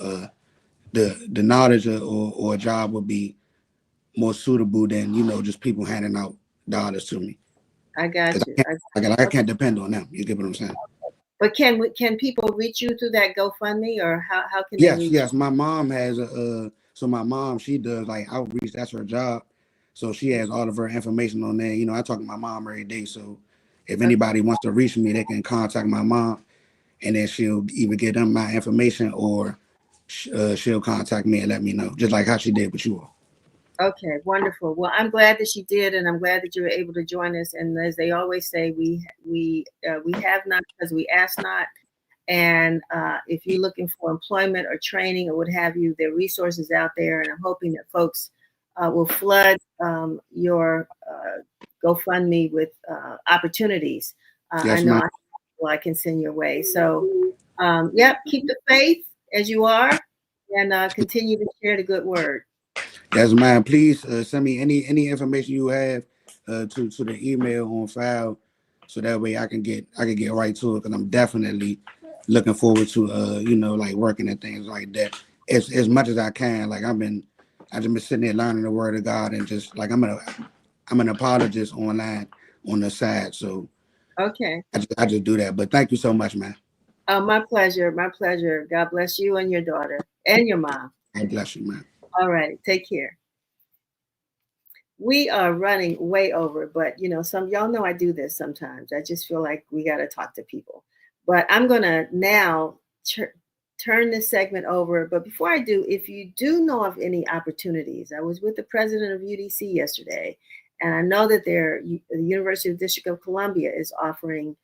the knowledge or a job would be more suitable than just people handing out dollars to me. I got you. I can't depend on them. You get what I'm saying? But can people reach you through that GoFundMe, or how can they reach Yes. you? My mom has so my mom, she does like outreach. That's her job. So she has all of her information on there. I talk to my mom every day. So if anybody wants to reach me, they can contact my mom, and then she'll either give them my information or she'll contact me and let me know, just like how she did with you all. Okay, wonderful. Well, I'm glad that she did, and I'm glad that you were able to join us. And as they always say, we have not because we ask not. And if you're looking for employment or training or what have you, there are resources out there. And I'm hoping that folks will flood your GoFundMe with opportunities. Yes, I know ma'am. I can send your way. So, keep the faith as you are, and continue to share the good word. Yes, ma'am. Please send me any information you have to the email on file, so that way I can get right to it. Because I'm definitely looking forward to like working and things like that as much as I can. Like I've just been sitting there learning the word of God and just like I'm an apologist online on the side. So Okay. I just do that. But thank you so much, man. My pleasure. My pleasure. God bless you and your daughter and your mom. God bless you, man. All right. Take care. We are running way over, but y'all know I do this sometimes. I just feel like we got to talk to people. But I'm going to now turn this segment over. But before I do, if you do know of any opportunities, I was with the president of UDC yesterday, and I know that the University of District of Columbia is offering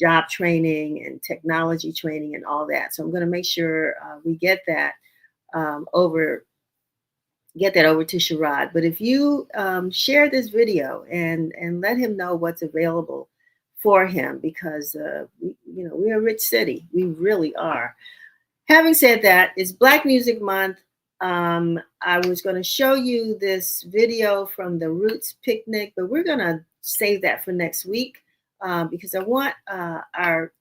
job training and technology training and all that. So I'm going to make sure we get that over to Sherrod. But if you share this video and let him know what's available for him, because we're a rich city. We really are. Having said that, it's Black Music Month. I was going to show you this video from the Roots Picnic, but we're going to save that for next week. because I want our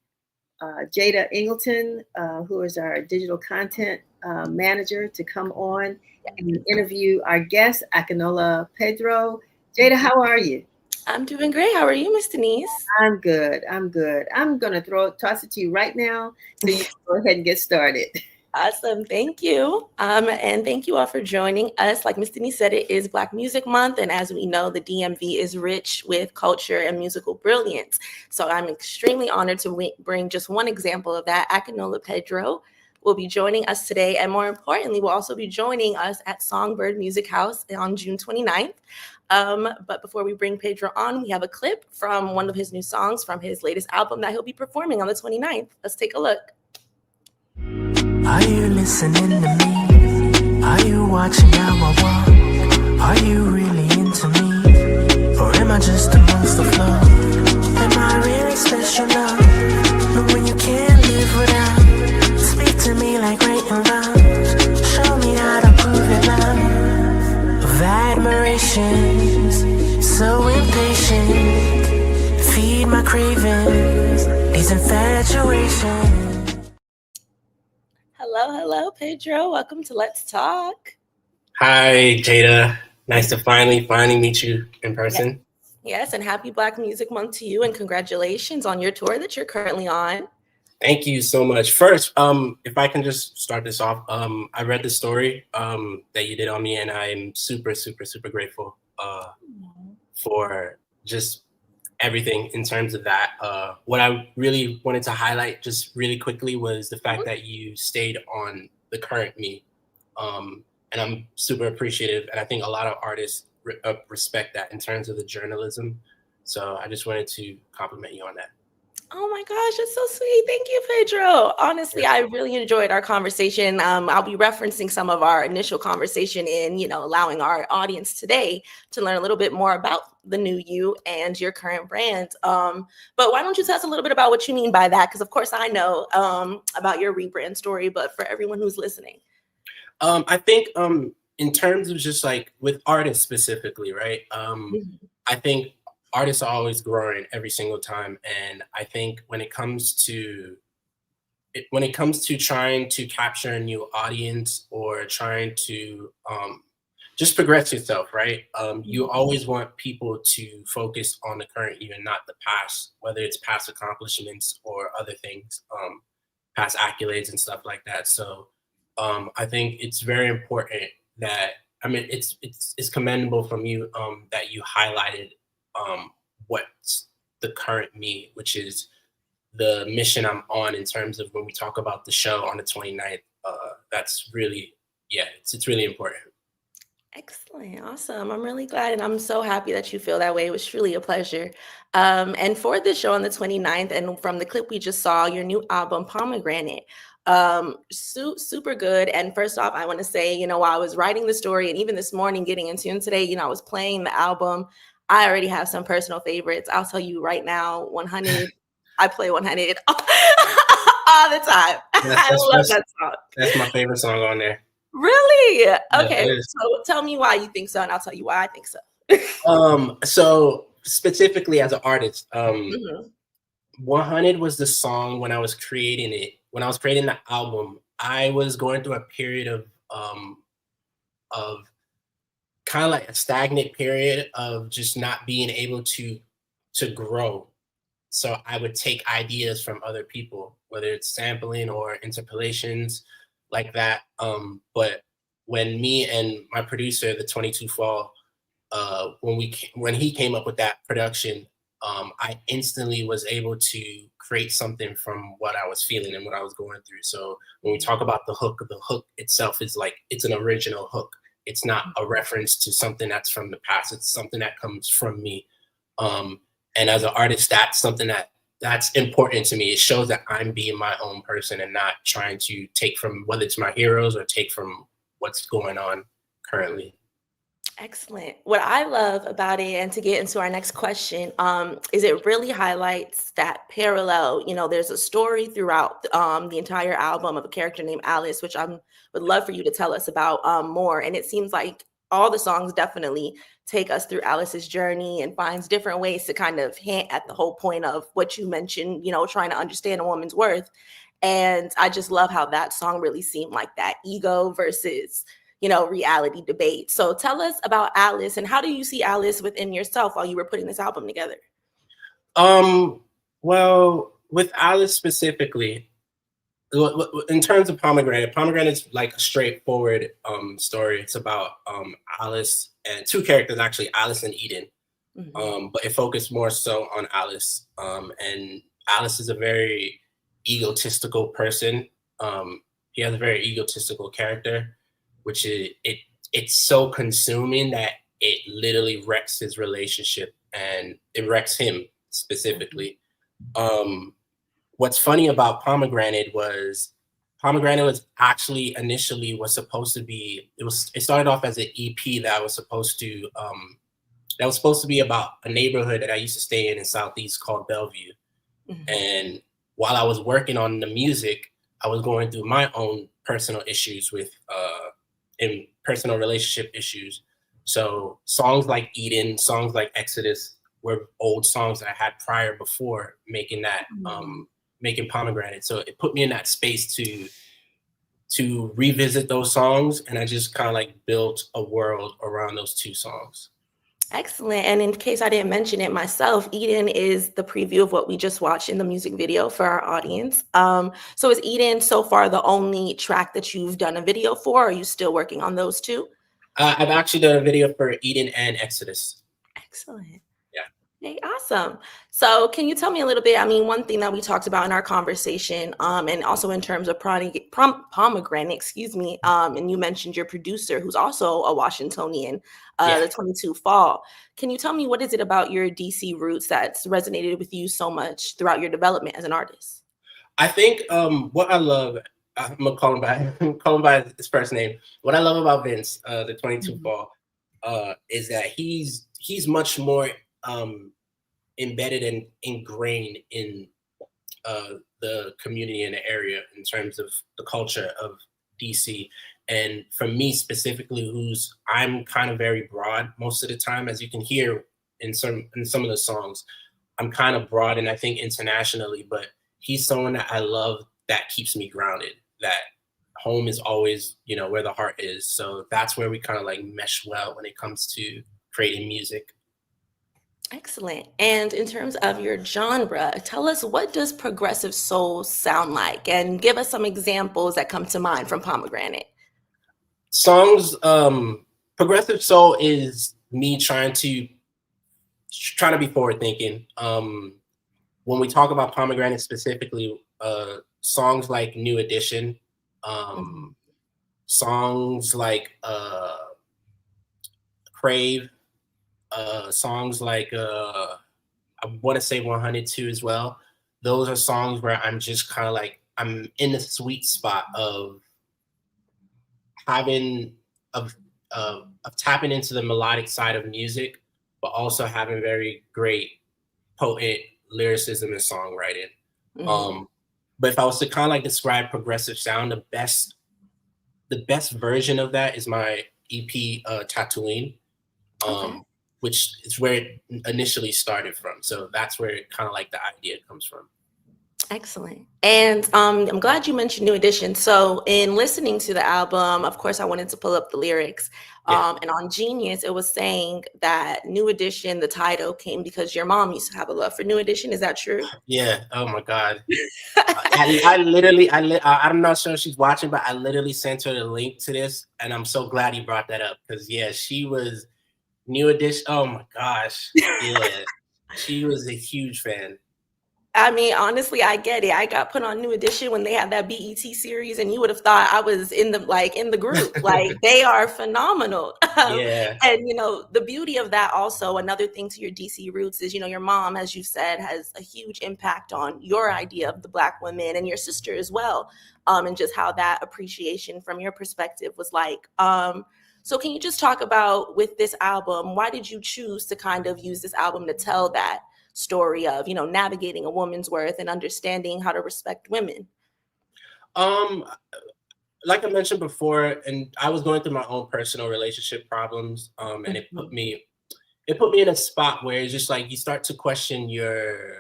Jada Ingleton, who is our digital content manager, to come on and interview our guest, Akinola Pedro. Jada, how are you? I'm doing great. How are you, Miss Denise? I'm good. I'm good. I'm going to toss it to you right now so you can go ahead and get started. Awesome. Thank you. And thank you all for joining us. Like Miss Denise said, it is Black Music Month. And as we know, the DMV is rich with culture and musical brilliance. So I'm extremely honored to bring just one example of that. Akinola Pedro will be joining us today. And more importantly, will also be joining us at Songbird Music House on June 29th. But before we bring Pedro on, we have a clip from one of his new songs from his latest album that he'll be performing on the 29th. Let's take a look. Are you listening to me? Are you watching how I walk? Are you really into me? Or am I just amongst the flow? Am I really special love? But when you can't live without, speak to me like right and wrong. Show me how to prove it love. Of admiration, so impatient. Feed my cravings, these infatuations. Hello, Pedro. Welcome to Let's Talk. Hi, Jada. Nice to finally meet you in person. Yes, and happy Black Music Month to you, and congratulations on your tour that you're currently on. Thank you so much. First, if I can just start this off, I read the story that you did on me, and I'm super, super, super grateful for just everything in terms of that. What I really wanted to highlight just really quickly was the fact that you stayed on the current me. And I'm super appreciative. And I think a lot of artists respect that in terms of the journalism. So I just wanted to compliment you on that. Oh my gosh, it's so sweet. Thank you, Pedro. Honestly, I really enjoyed our conversation. I'll be referencing some of our initial conversation in, allowing our audience today to learn a little bit more about the new you and your current brand. But why don't you tell us a little bit about what you mean by that? Because of course I know about your rebrand story, but for everyone who's listening. I think in terms of just like with artists specifically, right? I think artists are always growing every single time. And I think when it comes to trying to capture a new audience or trying to just progress yourself, right? You always want people to focus on the current you and not the past, whether it's past accomplishments or other things, past accolades and stuff like that. So I think it's very important that, it's commendable from you that you highlighted what's the current me, which is the mission I'm on in terms of when we talk about the show on the 29th. That's really, it's really important. Excellent. Awesome. I'm really glad. And I'm so happy that you feel that way. It was truly a pleasure. And for the show on the 29th, and from the clip we just saw, your new album, Pomegranate, super good. And first off, I want to say, while I was writing the story and even this morning getting in tune today, I was playing the album. I already have some personal favorites. I'll tell you right now, 100, I play 100 all the time. I love that song. That's my favorite song on there. Really? Okay. So tell me why you think so, and I'll tell you why I think so. So specifically as an artist, 100 was the song when I was creating it. When I was creating the album, I was going through a period of kind of like a stagnant period of just not being able to grow. So I would take ideas from other people, whether it's sampling or interpolations like that. But when me and my producer, the 22 Fall, when he came up with that production, I instantly was able to create something from what I was feeling and what I was going through. So when we talk about the hook itself is like, it's an original hook. It's not a reference to something that's from the past. It's something that comes from me. And as an artist, that's something that's important to me. It shows that I'm being my own person and not trying to take from whether it's my heroes or take from what's going on currently. Excellent. What I love about it, and to get into our next question, is it really highlights that parallel. There's a story throughout the entire album of a character named Alice, which I would love for you to tell us about more. And it seems like all the songs definitely take us through Alice's journey and finds different ways to kind of hint at the whole point of what you mentioned, trying to understand a woman's worth. And I just love how that song really seemed like that ego versus, reality debate. So tell us about Alice, and how do you see Alice within yourself while you were putting this album together? Well, with Alice specifically, in terms of Pomegranate is like a straightforward story. It's about Alice and two characters, actually, Alice and Eden. But it focused more so on Alice. And Alice is a very egotistical person. He has a very egotistical character, which it's so consuming that it literally wrecks his relationship, and it wrecks him specifically. What's funny about Pomegranate was actually initially was supposed to be, it started off as an EP that was supposed to be about a neighborhood that I used to stay in Southeast called Bellevue. And while I was working on the music, I was going through my own personal issues with in personal relationship issues. So songs like Eden, songs like Exodus were old songs that I had prior before making that making Pomegranate. So it put me in that space to revisit those songs, and I just kind of like built a world around those two songs. Excellent. And in case I didn't mention it myself, Eden is the preview of what we just watched in the music video for our audience. So is Eden so far the only track that you've done a video for? Or are you still working on those two? I've actually done a video for Eden and Exodus. Excellent. Yeah. Okay, awesome. So can you tell me a little bit, one thing that we talked about in our conversation, and also in terms of Pomegranate, and you mentioned your producer, who's also a Washingtonian, the 22 Fall. Can you tell me, what is it about your DC roots that's resonated with you so much throughout your development as an artist? I think what I love, I'm gonna call him by his first name. What I love about Vince, the 22 Fall, is that he's much more embedded and ingrained in the community in the area in terms of the culture of DC. And for me specifically, I'm kind of very broad most of the time, as you can hear in some of the songs. I'm kind of broad, and I think internationally, but he's someone that I love that keeps me grounded, that home is always, where the heart is. So that's where we kind of like mesh well when it comes to creating music. Excellent. And in terms of your genre, tell us, what does progressive soul sound like? And give us some examples that come to mind from Pomegranate. Songs, progressive soul is me trying to be forward thinking. When we talk about Pomegranate specifically, songs like New Edition, songs like Crave, songs like I want to say 102 as well. Those are songs where I'm just kind of like, I'm in the sweet spot of tapping into the melodic side of music, but also having very great potent lyricism and songwriting. But if I was to kind of like describe progressive sound, the best version of that is my EP Tatooine, which is where it initially started from. So that's where it kind of like the idea comes from. Excellent. And I'm glad you mentioned New Edition. So in listening to the album, of course, I wanted to pull up the lyrics. And on Genius, it was saying that New Edition, the title, came because your mom used to have a love for New Edition. Is that true? Yeah. Oh my God. I'm not sure if she's watching, but I literally sent her the link to this, and I'm so glad you brought that up, because she was New Edition. Oh my gosh. Yeah. She was a huge fan. Honestly, I get it. I got put on New Edition when they had that BET series, and you would have thought I was in the group. Like, they are phenomenal. Yeah. And the beauty of that, also another thing to your DC roots is, your mom, as you said, has a huge impact on your idea of the Black women, and your sister as well, and just how that appreciation from your perspective was like. So can you just talk about, with this album, why did you choose to kind of use this album to tell that story of, navigating a woman's worth and understanding how to respect women? like I mentioned before, and I was going through my own personal relationship problems, and it put me in a spot where it's just like you start to question you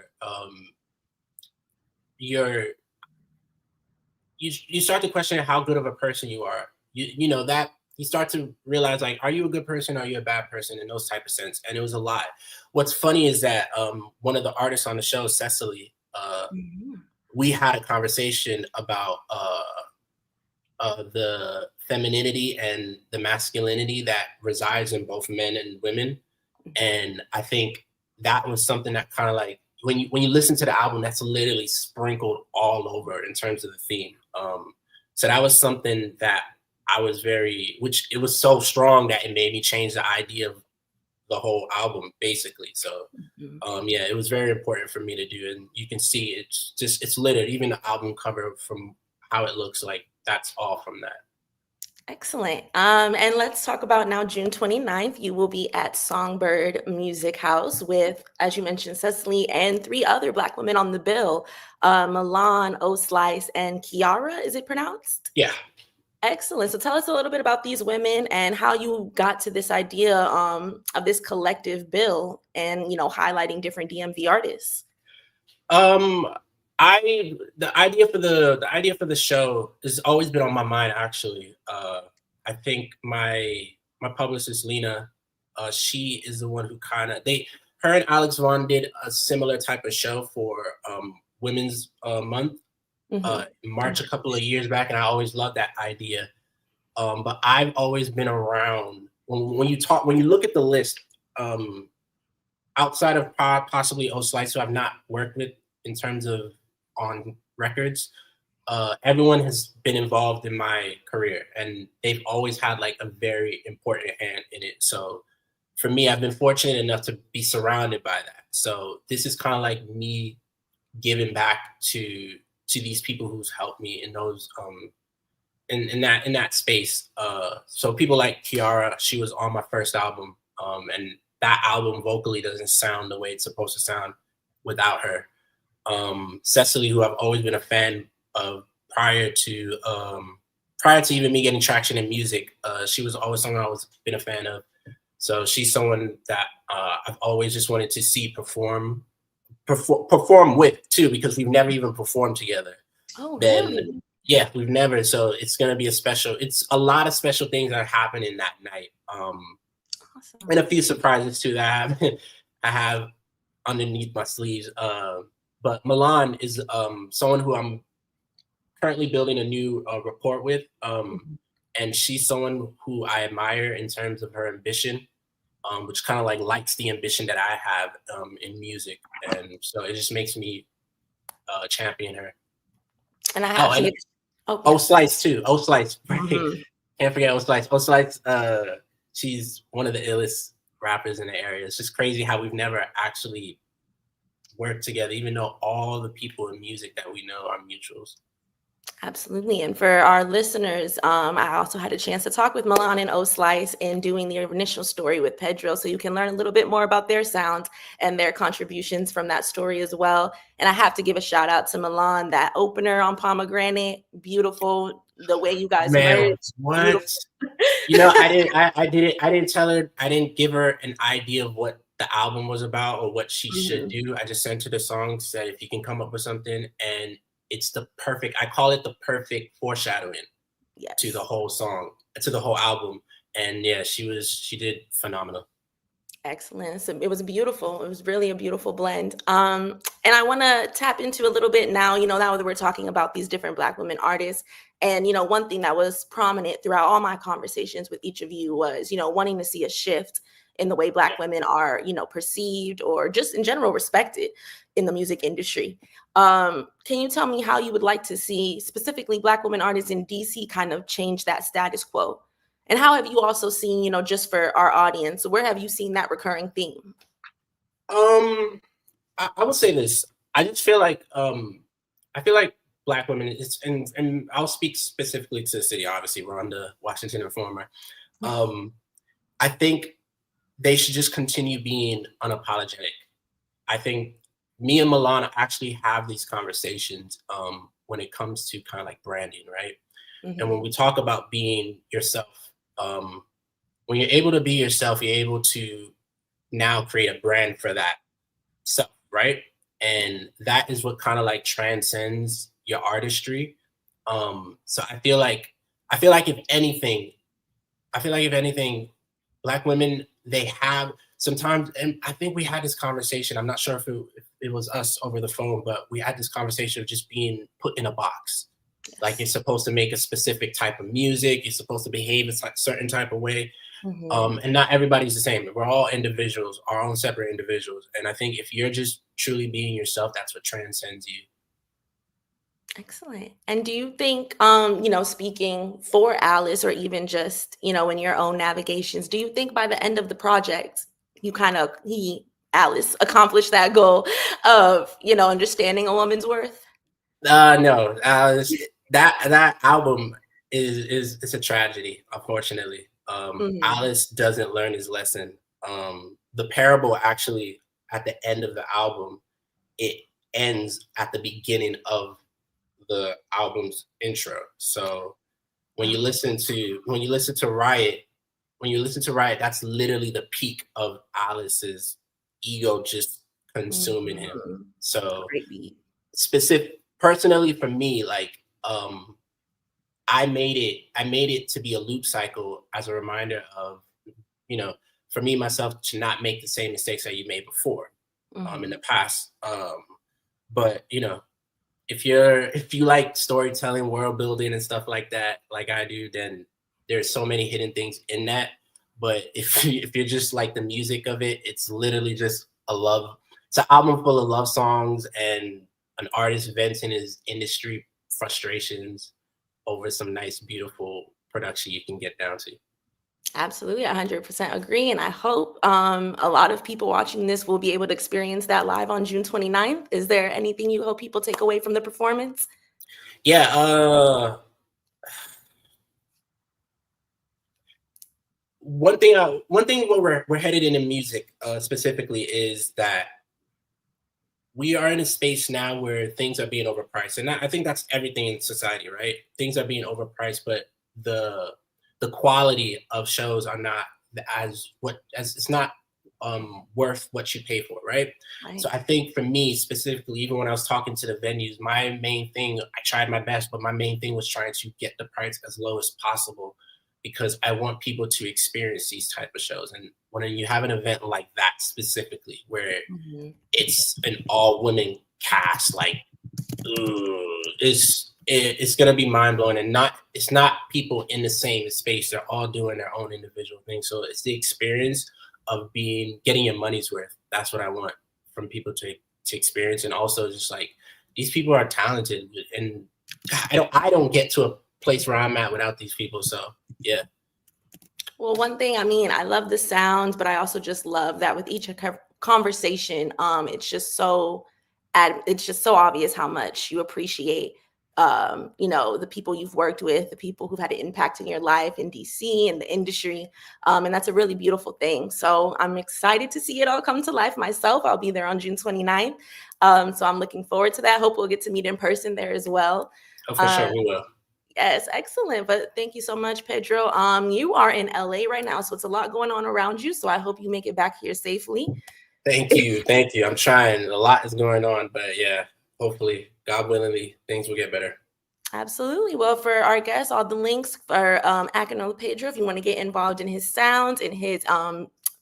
start to question how good of a person you are. You know that you start to realize, like, are you a good person? Are you a bad person? In those type of sense. And it was a lot. What's funny is that one of the artists on the show, Cecily, we had a conversation about the femininity and the masculinity that resides in both men and women. And I think that was something that kind of like, when you listen to the album, that's literally sprinkled all over in terms of the theme. So that was something that I was which it was so strong that it made me change the idea of the whole album, basically. So yeah, it was very important for me to do. And you can see it's littered, even the album cover, from how it looks like, that's all from that. Excellent. And let's talk about now June 29th. You will be at Songbird Music House with, as you mentioned, Cecily and 3 other Black women on the bill, Milan, O-Slice, and Kiara, is it pronounced? Yeah. Excellent. So tell us a little bit about these women and how you got to this idea of this collective bill and, highlighting different DMV artists. The idea for the show has always been on my mind, actually. I think my publicist, Lena, she is the one who her and Alex Vaughn did a similar type of show for Women's Month in March a couple of years back, and I always loved that idea. But I've always been around when you look at the list, outside of possibly O-Slice, who I've not worked with in terms of on records, everyone has been involved in my career, and they've always had like a very important hand in it. So for me, I've been fortunate enough to be surrounded by that. So this is kind of like me giving back to these people who's helped me in those in that space. So people like Kiara, she was on my first album, and that album vocally doesn't sound the way it's supposed to sound without her. Cecily, who I've always been a fan of prior to even me getting traction in music, she was always someone I was been a fan of. So she's someone that I've always just wanted to see perform with too, because we've never even performed together. Oh, really? Yeah, we've never. So it's gonna be it's a lot of special things that happen in that night. Awesome. And a few surprises too that I have underneath my sleeves. But Milan is someone who I'm currently building a new rapport with. And she's someone who I admire in terms of her ambition, which kind of like likes the ambition that I have in music. And so it just makes me champion her. And I have O-Slice too. O-Slice. Can't forget O-Slice. O-Slice, she's one of the illest rappers in the area. It's just crazy how we've never actually worked together, even though all the people in music that we know are mutuals. Absolutely. And for our listeners, I also had a chance to talk with Milan and O-Slice in doing the initial story with Pedro. So you can learn a little bit more about their sound and their contributions from that story as well. And I have to give a shout out to Milan, that opener on Pomegranate, beautiful. The way you guys merged. What? I didn't tell her, I didn't give her an idea of what the album was about or what she should do. I just sent her the song, said if you can come up with something, and it's I call it the perfect foreshadowing to the whole song, to the whole album. And yeah, she did phenomenal. Excellent. So it was beautiful. It was really a beautiful blend. And I want to tap into a little bit now, now that we're talking about these different Black women artists. And, one thing that was prominent throughout all my conversations with each of you was, wanting to see a shift in the way Black women are, perceived or just in general respected in the music industry. Can you tell me how you would like to see specifically Black women artists in DC kind of change that status quo? And how have you also seen, just for our audience, where have you seen that recurring theme? I would say this. I just feel like Black women, and I'll speak specifically to the city, obviously, we're on the Washington Informer. I think they should just continue being unapologetic. I think me and Milan actually have these conversations when it comes to kind of like branding, right? And when we talk about being yourself, when you're able to be yourself, you're able to now create a brand for that self, right? And that is what kind of like transcends your artistry. So I feel like if anything, Black women, they have sometimes, and I think we had this conversation, I'm not sure if it was us over the phone, but we had this conversation of just being put in a box. Like you're supposed to make a specific type of music, you're supposed to behave a certain type of way. And not everybody's the same. We're all individuals, our own separate individuals. And I think if you're just truly being yourself, that's what transcends you. Excellent. And do you think, speaking for Alice, or even just, in your own navigations, do you think by the end of the project, Alice accomplished that goal of, understanding a woman's worth? No, that album is a tragedy, unfortunately. Alice doesn't learn his lesson. The parable actually at the end of the album, it ends at the beginning of the album's intro. So when you listen to Riot, that's literally the peak of Alice's ego just consuming him. So personally for me, like I made it to be a loop cycle as a reminder of, for me myself, to not make the same mistakes that you made before in the past. But if you like storytelling, world building and stuff like that, like I do, then there's so many hidden things in that. But if you're just like the music of it, it's literally just it's an album full of love songs and an artist venting his industry frustrations over some nice, beautiful production you can get down to. Absolutely, 100% agree. And I hope a lot of people watching this will be able to experience that live on June 29th. Is there anything you hope people take away from the performance? Yeah. One thing where we're headed in music specifically is that we are in a space now where things are being overpriced. And I think that's everything in society, right? Things are being overpriced, but the quality of shows are not as it's not worth what you pay for, right? So I think for me specifically, even when I was talking to the venues, my main thing, I tried my best, but my main thing was trying to get the price as low as possible, because I want people to experience these type of shows. And when you have an event like that specifically, where it's an all women cast, like it's gonna be mind blowing, and it's not people in the same space. They're all doing their own individual thing. So it's the experience of getting your money's worth. That's what I want from people to experience. And also just like, these people are talented, and I don't get to a place where I'm at without these people. So yeah. Well, one thing, I love the sounds, but I also just love that with each conversation, it's just so obvious how much you appreciate the people you've worked with, the people who've had an impact in your life in DC and the industry. And that's a really beautiful thing. So I'm excited to see it all come to life myself. I'll be there on June 29th. So I'm looking forward to that. Hope we'll get to meet in person there as well. Oh, for sure, we will. Yes, excellent. But thank you so much, Pedro. You are in LA right now, so it's a lot going on around you. So I hope you make it back here safely. Thank you. I'm trying. A lot is going on, but yeah, hopefully, God willingly, things will get better. Absolutely. Well, for our guests, all the links for Akinola Pedro, if you want to get involved in his sounds, in his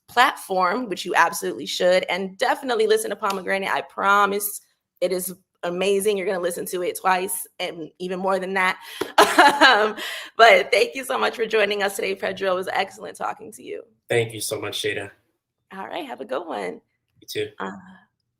platform, which you absolutely should, and definitely listen to Pomegranate. I promise it is amazing. You're going to listen to it twice and even more than that. But thank you so much for joining us today, Pedro. It was excellent talking to you. Thank you so much, Jada. All right. Have a good one. You too.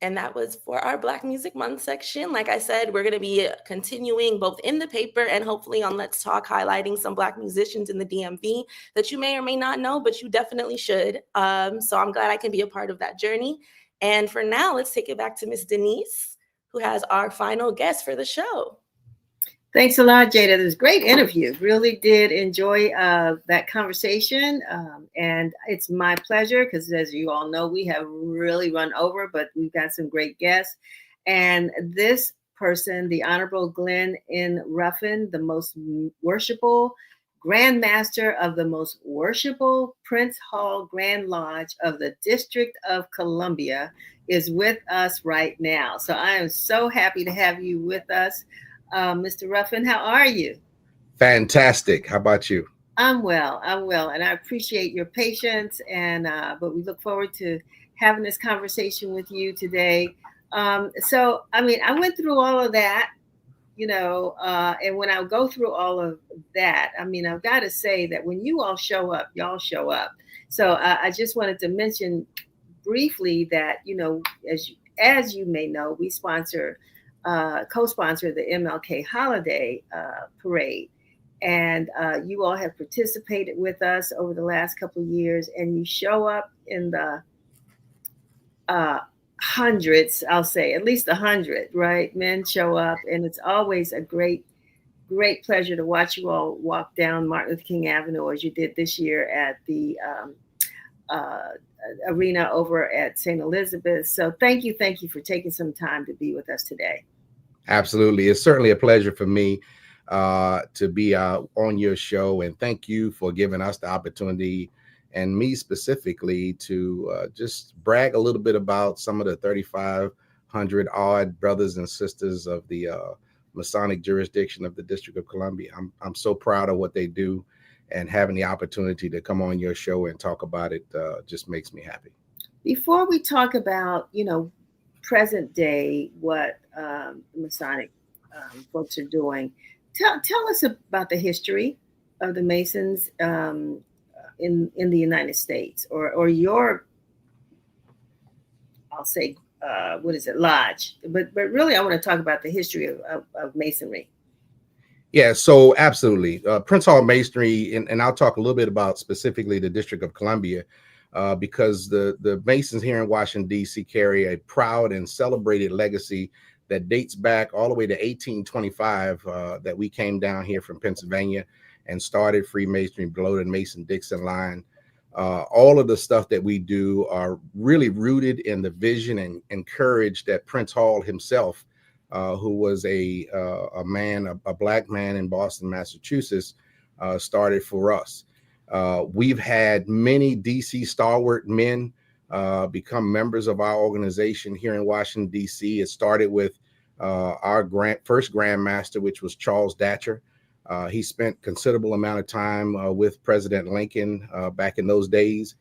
And that was for our Black Music Month section. Like I said, we're going to be continuing both in the paper and hopefully on Let's Talk, highlighting some Black musicians in the DMV that you may or may not know, but you definitely should. So I'm glad I can be a part of that journey. And for now, let's take it back to Miss Denise, who has our final guest for the show. Thanks a lot, Jada. It was a great interview. Really did enjoy that conversation. And it's my pleasure because, as you all know, we have really run over, but we've got some great guests. And this person, the Honorable Glenn N. Ruffin, the Most Worshipful Grand Master of the Most Worshipful Prince Hall Grand Lodge of the District of Columbia, is with us right now. So I am so happy to have you with us. Mr. Ruffin, how are you? Fantastic. How about you? I'm well, and I appreciate your patience. And but we look forward to having this conversation with you today. So, I mean, I went through all of that, and when I go through all of that, I mean, I've got to say that when you all show up, y'all show up. So I just wanted to mention briefly that, as you may know, we co-sponsor the MLK Holiday Parade. And you all have participated with us over the last couple of years, and you show up in the hundreds, I'll say, at least 100, right? Men show up, and it's always a great pleasure to watch you all walk down Martin Luther King Avenue as you did this year at the arena over at St. Elizabeth. So thank you for taking some time to be with us today. Absolutely. It's certainly a pleasure for me to be on your show, and thank you for giving us the opportunity, and me specifically, to just brag a little bit about some of the 3,500 odd brothers and sisters of the Masonic jurisdiction of the District of Columbia. I'm so proud of what they do, and having the opportunity to come on your show and talk about it just makes me happy. Before we talk about, present day, what the Masonic folks are doing, tell us about the history of the Masons in the United States, or your, I'll say, lodge. But really, I want to talk about the history of Masonry. Yeah, so absolutely. Prince Hall Masonry, and I'll talk a little bit about specifically the District of Columbia, because the Masons here in Washington, D.C. carry a proud and celebrated legacy that dates back all the way to 1825, that we came down here from Pennsylvania and started Freemasonry below the Mason-Dixon line. All of the stuff that we do are really rooted in the vision and courage that Prince Hall himself, who was a Black man in Boston, Massachusetts, started for us. We've had many DC stalwart men become members of our organization here in Washington, D.C. It started with our first Grand Master, which was Charles Datcher. He spent considerable amount of time with President Lincoln back in those days,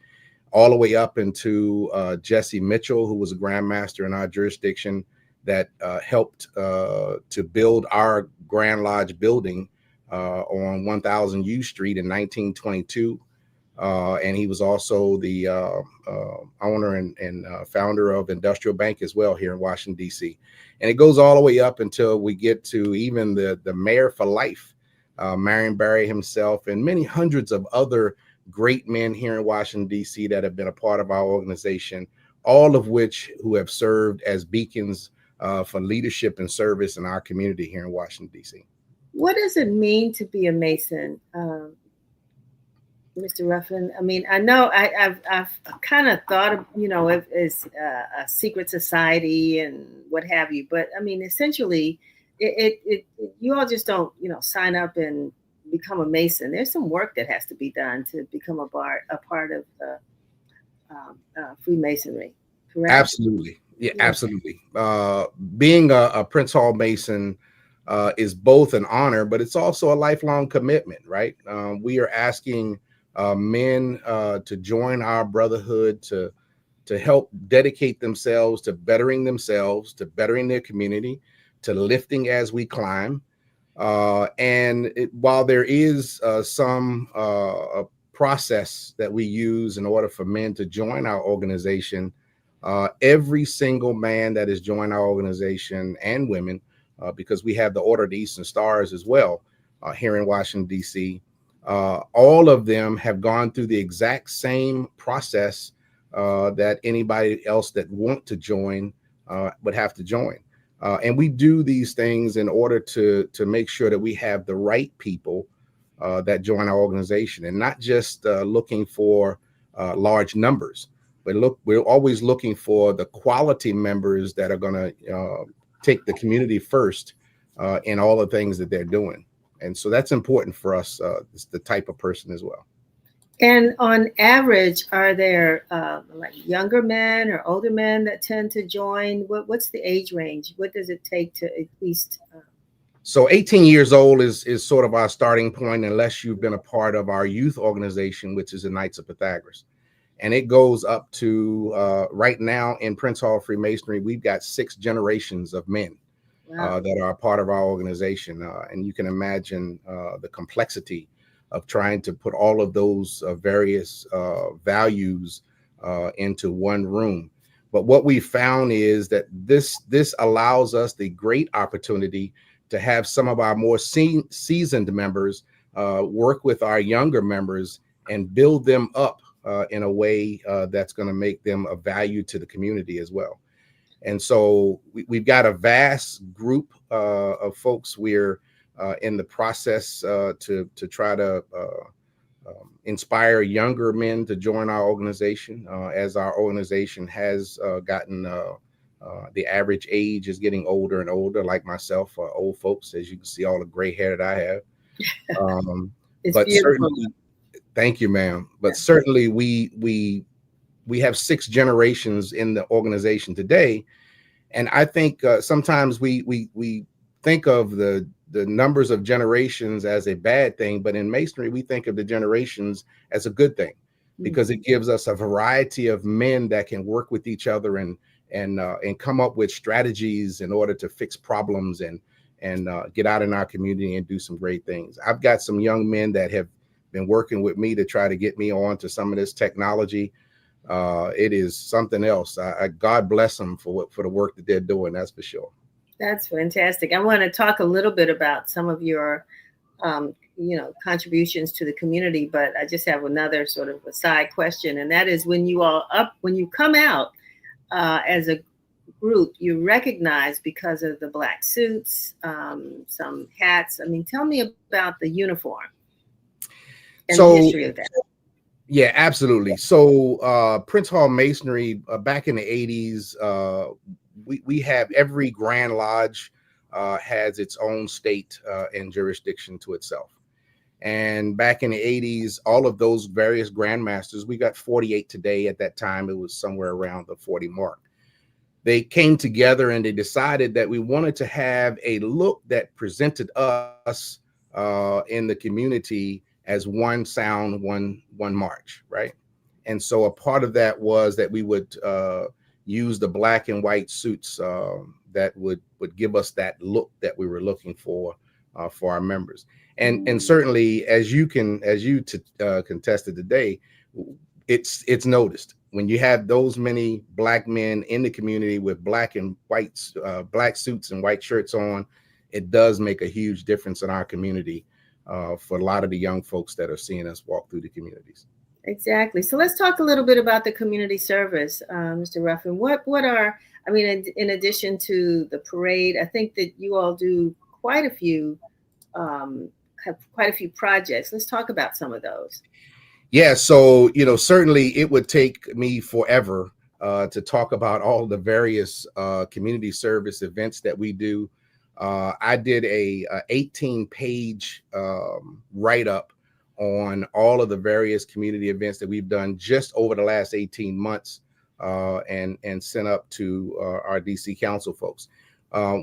all the way up into Jesse Mitchell, who was a Grand Master in our jurisdiction that helped to build our Grand Lodge building on 1000 U Street in 1922. And he was also the owner and founder of Industrial Bank as well here in Washington, D.C. And it goes all the way up until we get to even the mayor for life, Marion Barry himself, and many hundreds of other great men here in Washington, D.C. that have been a part of our organization, all of which who have served as beacons for leadership and service in our community here in Washington, D.C. What does it mean to be a Mason, Mr. Ruffin? I mean, I know I've kind of thought of, it as a secret society and what have you, but I mean, essentially, it you all just don't, sign up and become a Mason. There's some work that has to be done to become a part of the Freemasonry, correct? Absolutely. Yeah, absolutely. Being a Prince Hall Mason is both an honor, but it's also a lifelong commitment, right? We are asking men to join our brotherhood, to help dedicate themselves to bettering themselves, to bettering their community, to lifting as we climb. While there is some process that we use in order for men to join our organization, every single man that has joined our organization, and women, because we have the Order of the Eastern Stars as well here in Washington, D.C., all of them have gone through the exact same process that anybody else that want to join would have to join. And we do these things in order to make sure that we have the right people that join our organization, and not just looking for large numbers, but we're always looking for the quality members that are going to take the community first in all the things that they're doing. And so that's important for us, the type of person as well. And on average, are there like younger men or older men that tend to join? What's the age range? What does it take to at least? So 18 years old is sort of our starting point, unless you've been a part of our youth organization, which is the Knights of Pythagoras. And it goes up to right now in Prince Hall Freemasonry, we've got 6 generations of men that are a part of our organization. And you can imagine the complexity of trying to put all of those various values into one room. But what we found is that this allows us the great opportunity to have some of our more seasoned members work with our younger members and build them up in a way that's going to make them of value to the community as well. And so we've got a vast group of folks. We're in the process to try to inspire younger men to join our organization. As our organization has gotten, the average age is getting older and older, like myself, old folks, as you can see all the gray hair that I have. But beautiful. Certainly, thank you, ma'am. But certainly we have 6 generations in the organization today. And I think sometimes we think of the numbers of generations as a bad thing, but in Masonry, we think of the generations as a good thing, because it gives us a variety of men that can work with each other and come up with strategies in order to fix problems and get out in our community and do some great things. I've got some young men that have been working with me to try to get me on to some of this technology. It is something else. God bless them for the work that they're doing. That's for sure. That's fantastic. I want to talk a little bit about some of your, contributions to the community, but I just have another sort of a side question, and that is when you come out as a group, you recognize because of the black suits, some hats. I mean, tell me about the uniform and the history of that. Yeah, absolutely. So Prince Hall Masonry, back in the 80s, we have every Grand Lodge has its own state and jurisdiction to itself. And back in the 80s, all of those various Grand Masters, we got 48 today. At that time, it was somewhere around the 40 mark. They came together and they decided that we wanted to have a look that presented us in the community as one sound, one march, right? And so a part of that was that we would use the black and white suits that would give us that look that we were looking for our members. And certainly, as you contested today, it's noticed when you have those many black men in the community with black and white black suits and white shirts on. It does make a huge difference in our community for a lot of the young folks that are seeing us walk through the communities. Exactly. So let's talk a little bit about the community service, Mr. Ruffin. What are, I mean, in addition to the parade, I think that you all do quite a few projects. Let's talk about some of those. Yeah. So, certainly it would take me forever to talk about all the various community service events that we do. I did a 18-page write-up on all of the various community events that we've done just over the last 18 months and sent up to our DC Council folks.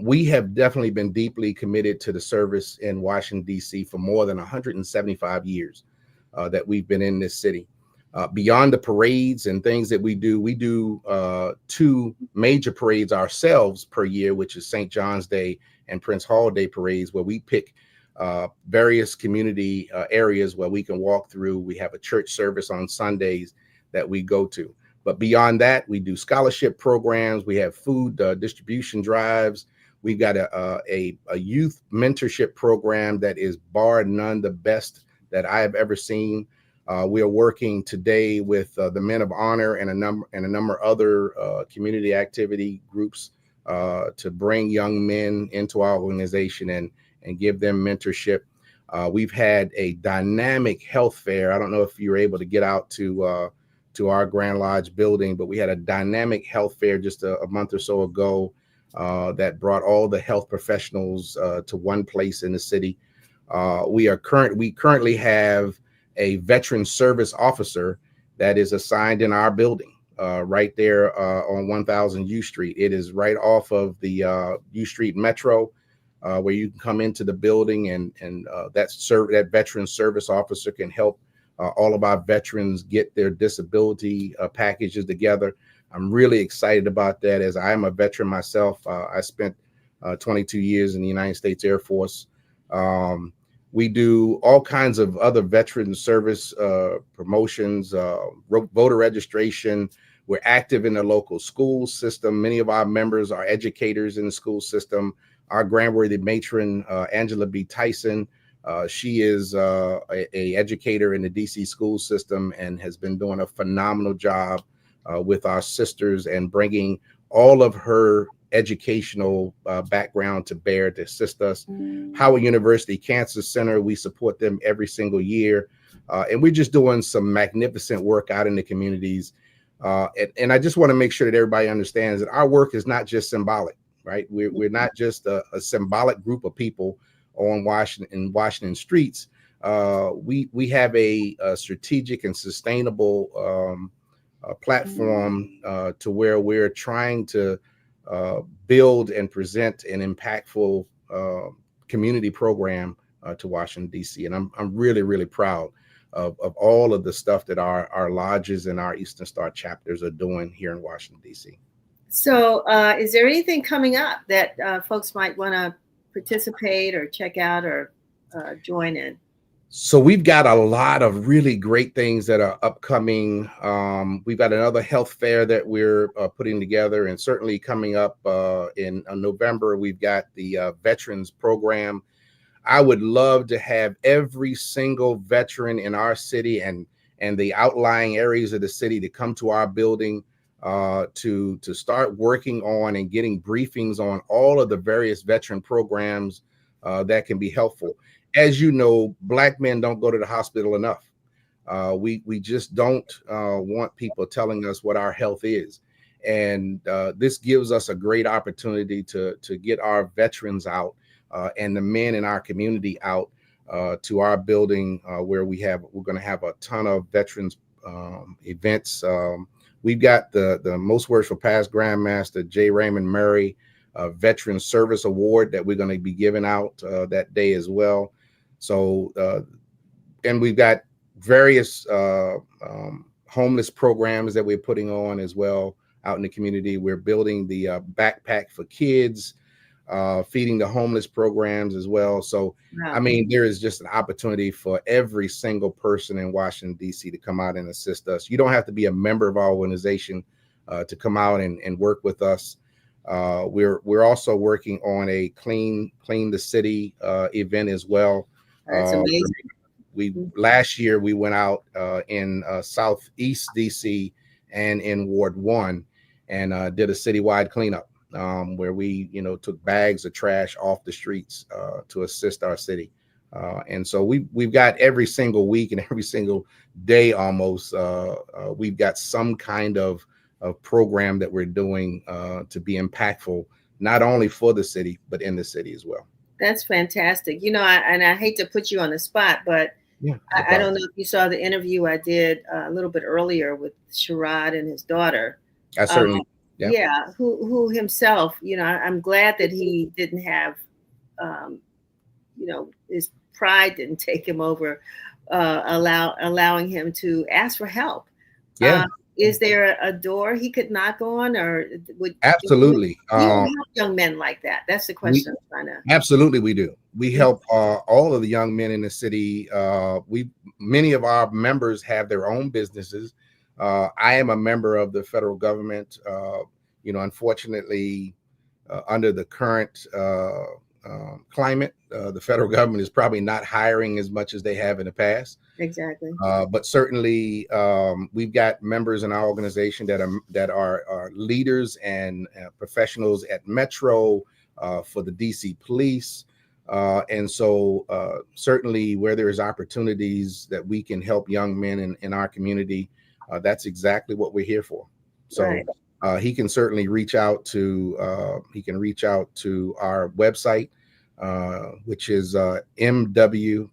We have definitely been deeply committed to the service in Washington, DC for more than 175 years that we've been in this city. Beyond the parades and things that we do 2 major parades ourselves per year, which is St. John's Day and Prince Hall Day parades, where we pick various community areas where we can walk through. We have a church service on Sundays that we go to. But beyond that, we do scholarship programs. We have food distribution drives. We've got a youth mentorship program that is bar none the best that I have ever seen. We are working today with the Men of Honor and a number of other community activity groups to bring young men into our organization and give them mentorship. We've had a dynamic health fair. I don't know if you were able to get out to our Grand Lodge building, but we had a dynamic health fair just a month or so ago that brought all the health professionals to one place in the city. We currently have a veteran service officer that is assigned in our building right there on 1000 U Street. It is right off of the U Street Metro, where you can come into the building, and that veteran service officer can help all of our veterans get their disability packages together. I'm really excited about that, as I am a veteran myself. I spent 22 years in the United States Air Force. We do all kinds of other veteran service promotions, voter registration. We're active in the local school system. Many of our members are educators in the school system. Our grandworthy matron, Angela B. Tyson, she is a educator in the DC school system and has been doing a phenomenal job with our sisters and bringing all of her educational background to bear to assist us. Howard University Cancer Center, we support them every single year. And we're just doing some magnificent work out in the communities. And I just want to make sure that everybody understands that our work is not just symbolic, right? We're not just a symbolic group of people on Washington streets. We have a strategic and sustainable platform to where we're trying to build and present an impactful community program to Washington, D.C. And I'm really, really proud of all of the stuff that our lodges and our Eastern Star chapters are doing here in Washington, D.C. So is there anything coming up that folks might want to participate or check out or join in? So we've got a lot of really great things that are upcoming. We've got another health fair that we're putting together, and certainly coming up in November, we've got the veterans program. I would love to have every single veteran in our city and the outlying areas of the city to come to our building to start working on and getting briefings on all of the various veteran programs that can be helpful. As you know, Black men don't go to the hospital enough. We just don't want people telling us what our health is. And this gives us a great opportunity to get our veterans out and the men in our community out to our building where we're going to have a ton of veterans events. We've got the Most Worshipful Past Grand Master J. Raymond Murray Veteran Service Award that we're going to be giving out that day as well. So, and we've got various homeless programs that we're putting on as well out in the community. We're building the backpack for kids, feeding the homeless programs as well. So, wow. I mean, there is just an opportunity for every single person in Washington, D.C. to come out and assist us. You don't have to be a member of our organization to come out and work with us. We're also working on a clean the city event as well. That's amazing. Last year we went out in Southeast DC and in Ward 1 and did a citywide cleanup where we took bags of trash off the streets to assist our city. And so we've got every single week and every single day almost we've got some kind of program that we're doing to be impactful, not only for the city but in the city as well. That's fantastic. I hate to put you on the spot, but yeah, I don't know if you saw the interview I did a little bit earlier with Sherrod and his daughter. I certainly, yeah, who himself, I'm glad that he didn't have, his pride didn't take him over, allowing him to ask for help. Yeah. Is there a door he could knock on, or would absolutely you help young men like that? That's the question I'm trying to. Absolutely, we do. We help all of the young men in the city. Many of our members have their own businesses. I am a member of the federal government. Unfortunately, under the current climate, the federal government is probably not hiring as much as they have in the past. Exactly. But certainly, we've got members in our organization that are leaders and professionals at Metro for the DC Police, and so certainly where there is opportunities that we can help young men in our community, that's exactly what we're here for. So, right. he can certainly reach out to our website, which is MWPH.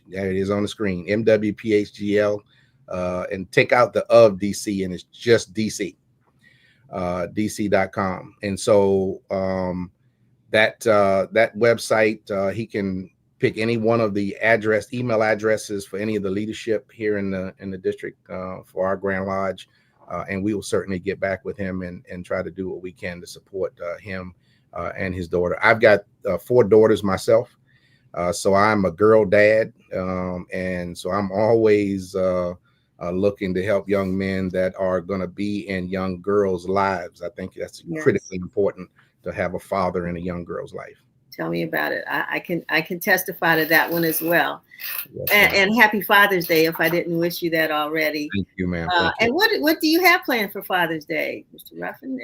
There it is on the screen, MWPHGL, and take out the of DC, and it's just DC, DC.com. And so that website, he can pick any one of the email addresses for any of the leadership here in the district for our Grand Lodge. And we will certainly get back with him and try to do what we can to support him and his daughter. I've got 4 daughters myself, so I'm a girl dad, and so I'm always looking to help young men that are going to be in young girls' lives. I think that's critically important to have a father in a young girl's life. Tell me about it. I can testify to that one as well. Yes, and happy Father's Day if I didn't wish you that already. Thank you, ma'am. And what do you have planned for Father's Day, Mr. Ruffin?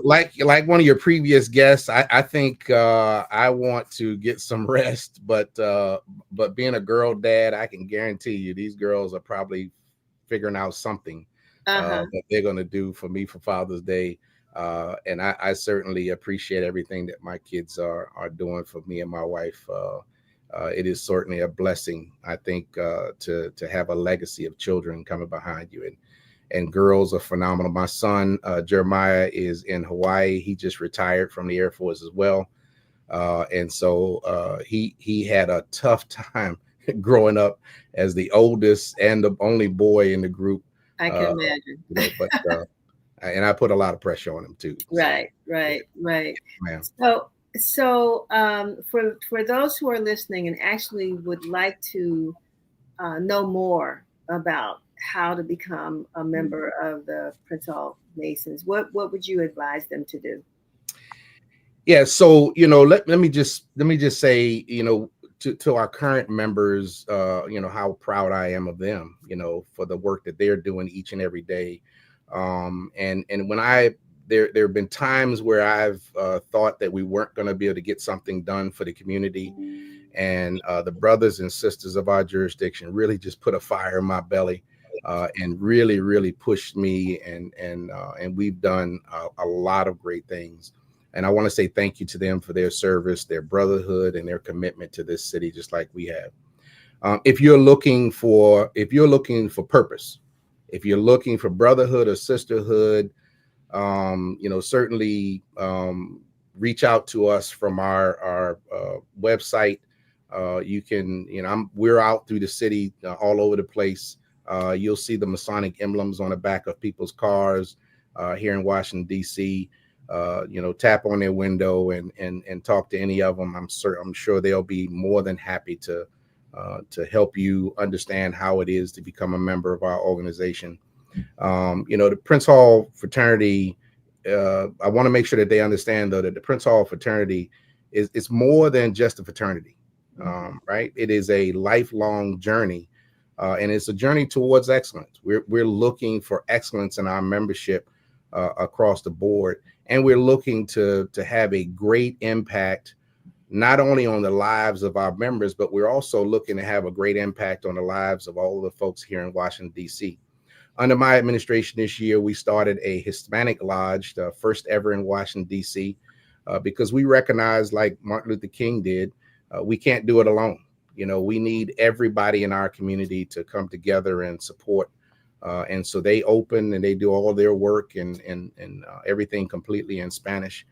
Like one of your previous guests, I think I want to get some rest, but being a girl dad, I can guarantee you these girls are probably figuring out something that they're going to do for me for Father's Day. And I certainly appreciate everything that my kids are doing for me and my wife. It is certainly a blessing, I think, to have a legacy of children coming behind you. And girls are phenomenal. My son, Jeremiah, is in Hawaii. He just retired from the Air Force as well. And so he had a tough time growing up as the oldest and the only boy in the group. I can imagine. And I put a lot of pressure on him too. Right. Ma'am. So for those who are listening and actually would like to know more about how to become a member of the Prince Hall Masons, what would you advise them to do? Yeah, so let me just say, to our current members, how proud I am of them, for the work that they're doing each and every day. And when there have been times where I've thought that we weren't going to be able to get something done for the community, and the brothers and sisters of our jurisdiction really just put a fire in my belly and really pushed me, and we've done a lot of great things. And I want to say thank you to them for their service, their brotherhood, and their commitment to this city, just like we have. If you're looking for purpose, if you're looking for brotherhood or sisterhood, certainly reach out to us from our website. You can, we're out through the city, all over the place. You'll see the Masonic emblems on the back of people's cars here in Washington, D.C. Tap on their window and talk to any of them. I'm sure they'll be more than happy to help you understand how it is to become a member of our organization. The Prince Hall fraternity, I want to make sure that they understand, though, that the Prince Hall fraternity is more than just a fraternity, right? It is a lifelong journey, and it's a journey towards excellence. We're looking for excellence in our membership across the board, and we're looking to have a great impact, not only on the lives of our members, but we're also looking to have a great impact on the lives of all of the folks here in Washington, D.C. Under my administration this year, we started a Hispanic Lodge, the first ever in Washington, D.C., because we recognize, like Martin Luther King did, we can't do it alone. We need everybody in our community to come together and support. And so they open and they do all their work and everything completely in Spanish.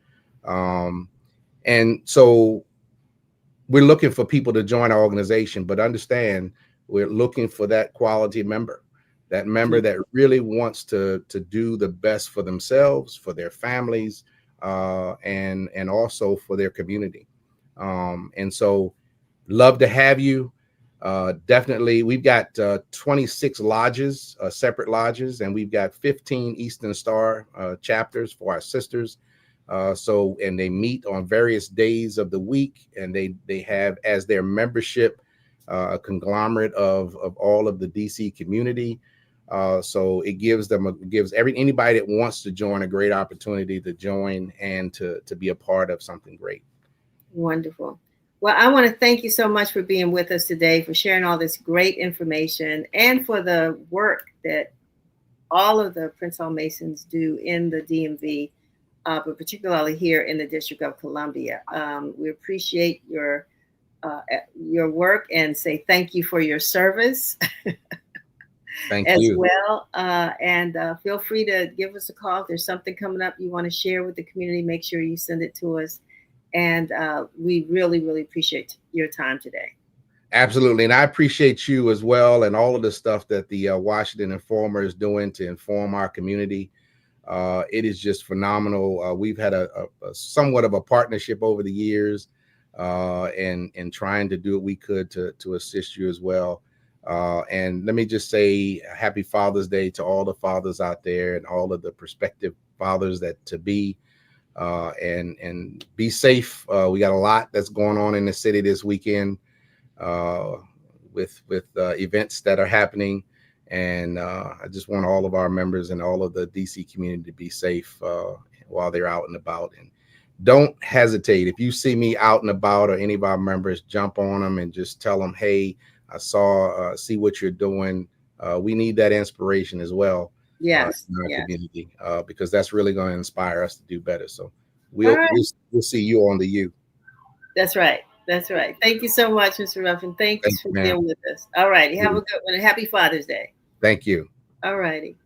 And so we're looking for people to join our organization, but understand we're looking for that quality member, that member that really wants to do the best for themselves, for their families, and also for their community. And so love to have you. Definitely, we've got 26 lodges, separate lodges, and we've got 15 Eastern Star chapters for our sisters. And they meet on various days of the week, and they have as their membership a conglomerate of all of the DC community. So it gives anybody that wants to join a great opportunity to join and to be a part of something great. Wonderful. Well, I want to thank you so much for being with us today, for sharing all this great information, and for the work that all of the Prince Hall Masons do in the DMV, but particularly here in the District of Columbia. We appreciate your work and say thank you for your service. Thank as you. well. And feel free to give us a call. If there's something coming up you want to share with the community, make sure you send it to us. And we really, really appreciate your time today. Absolutely. And I appreciate you as well, and all of the stuff that the Washington Informer is doing to inform our community. It is just phenomenal. We've had a somewhat of a partnership over the years, and trying to do what we could to assist you as well. And let me just say happy Father's Day to all the fathers out there and all of the prospective fathers that to be, and be safe. We got a lot that's going on in the city this weekend, with events that are happening. And I just want all of our members and all of the DC community to be safe while they're out and about. And don't hesitate. If you see me out and about, or any of our members, jump on them and just tell them, hey, I see what you're doing. We need that inspiration as well. Yes, in our yes. community, because that's really going to inspire us to do better. So we'll see you on the U. That's right. That's right. Thank you so much, Mr. Ruffin. Thanks for being with us. All right. Have a good one, and happy Father's Day. Thank you. All righty.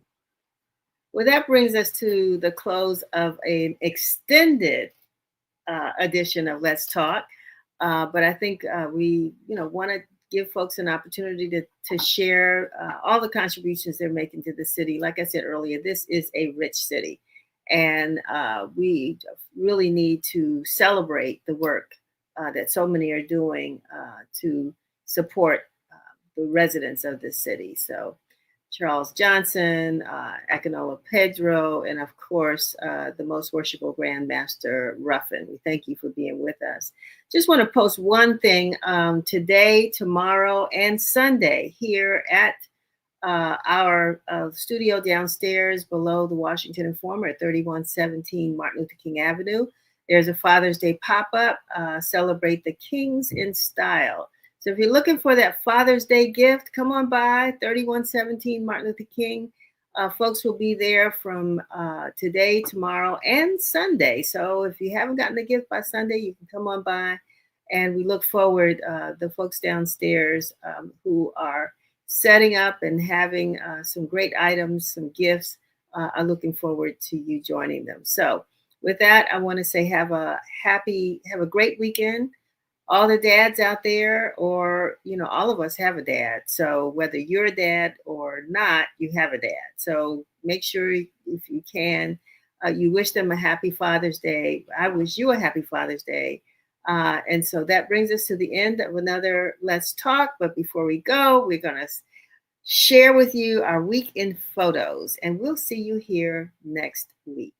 Well, that brings us to the close of an extended edition of Let's Talk. But I think we, want to give folks an opportunity to share all the contributions they're making to the city. Like I said earlier, this is a rich city, and we really need to celebrate the work that so many are doing to support the residents of this city. So Charles Johnson, Akinola Pedro, and of course, the Most Worshipful Grand Master, Ruffin. We thank you for being with us. Just want to post one thing today, tomorrow, and Sunday here at our studio downstairs below the Washington Informer at 3117 Martin Luther King Avenue. There's a Father's Day pop-up, Celebrate the Kings in Style. So if you're looking for that Father's Day gift, come on by 3117 Martin Luther King. Folks will be there from today, tomorrow, and Sunday. So if you haven't gotten the gift by Sunday, you can come on by. And we look forward, the folks downstairs who are setting up and having some great items, some gifts, are looking forward to you joining them. So with that, I want to say have a great weekend. All the dads out there, or, all of us have a dad. So whether you're a dad or not, you have a dad. So make sure, if you can, you wish them a happy Father's Day. I wish you a happy Father's Day. And so that brings us to the end of another Let's Talk. But before we go, we're going to share with you our week in photos, and we'll see you here next week.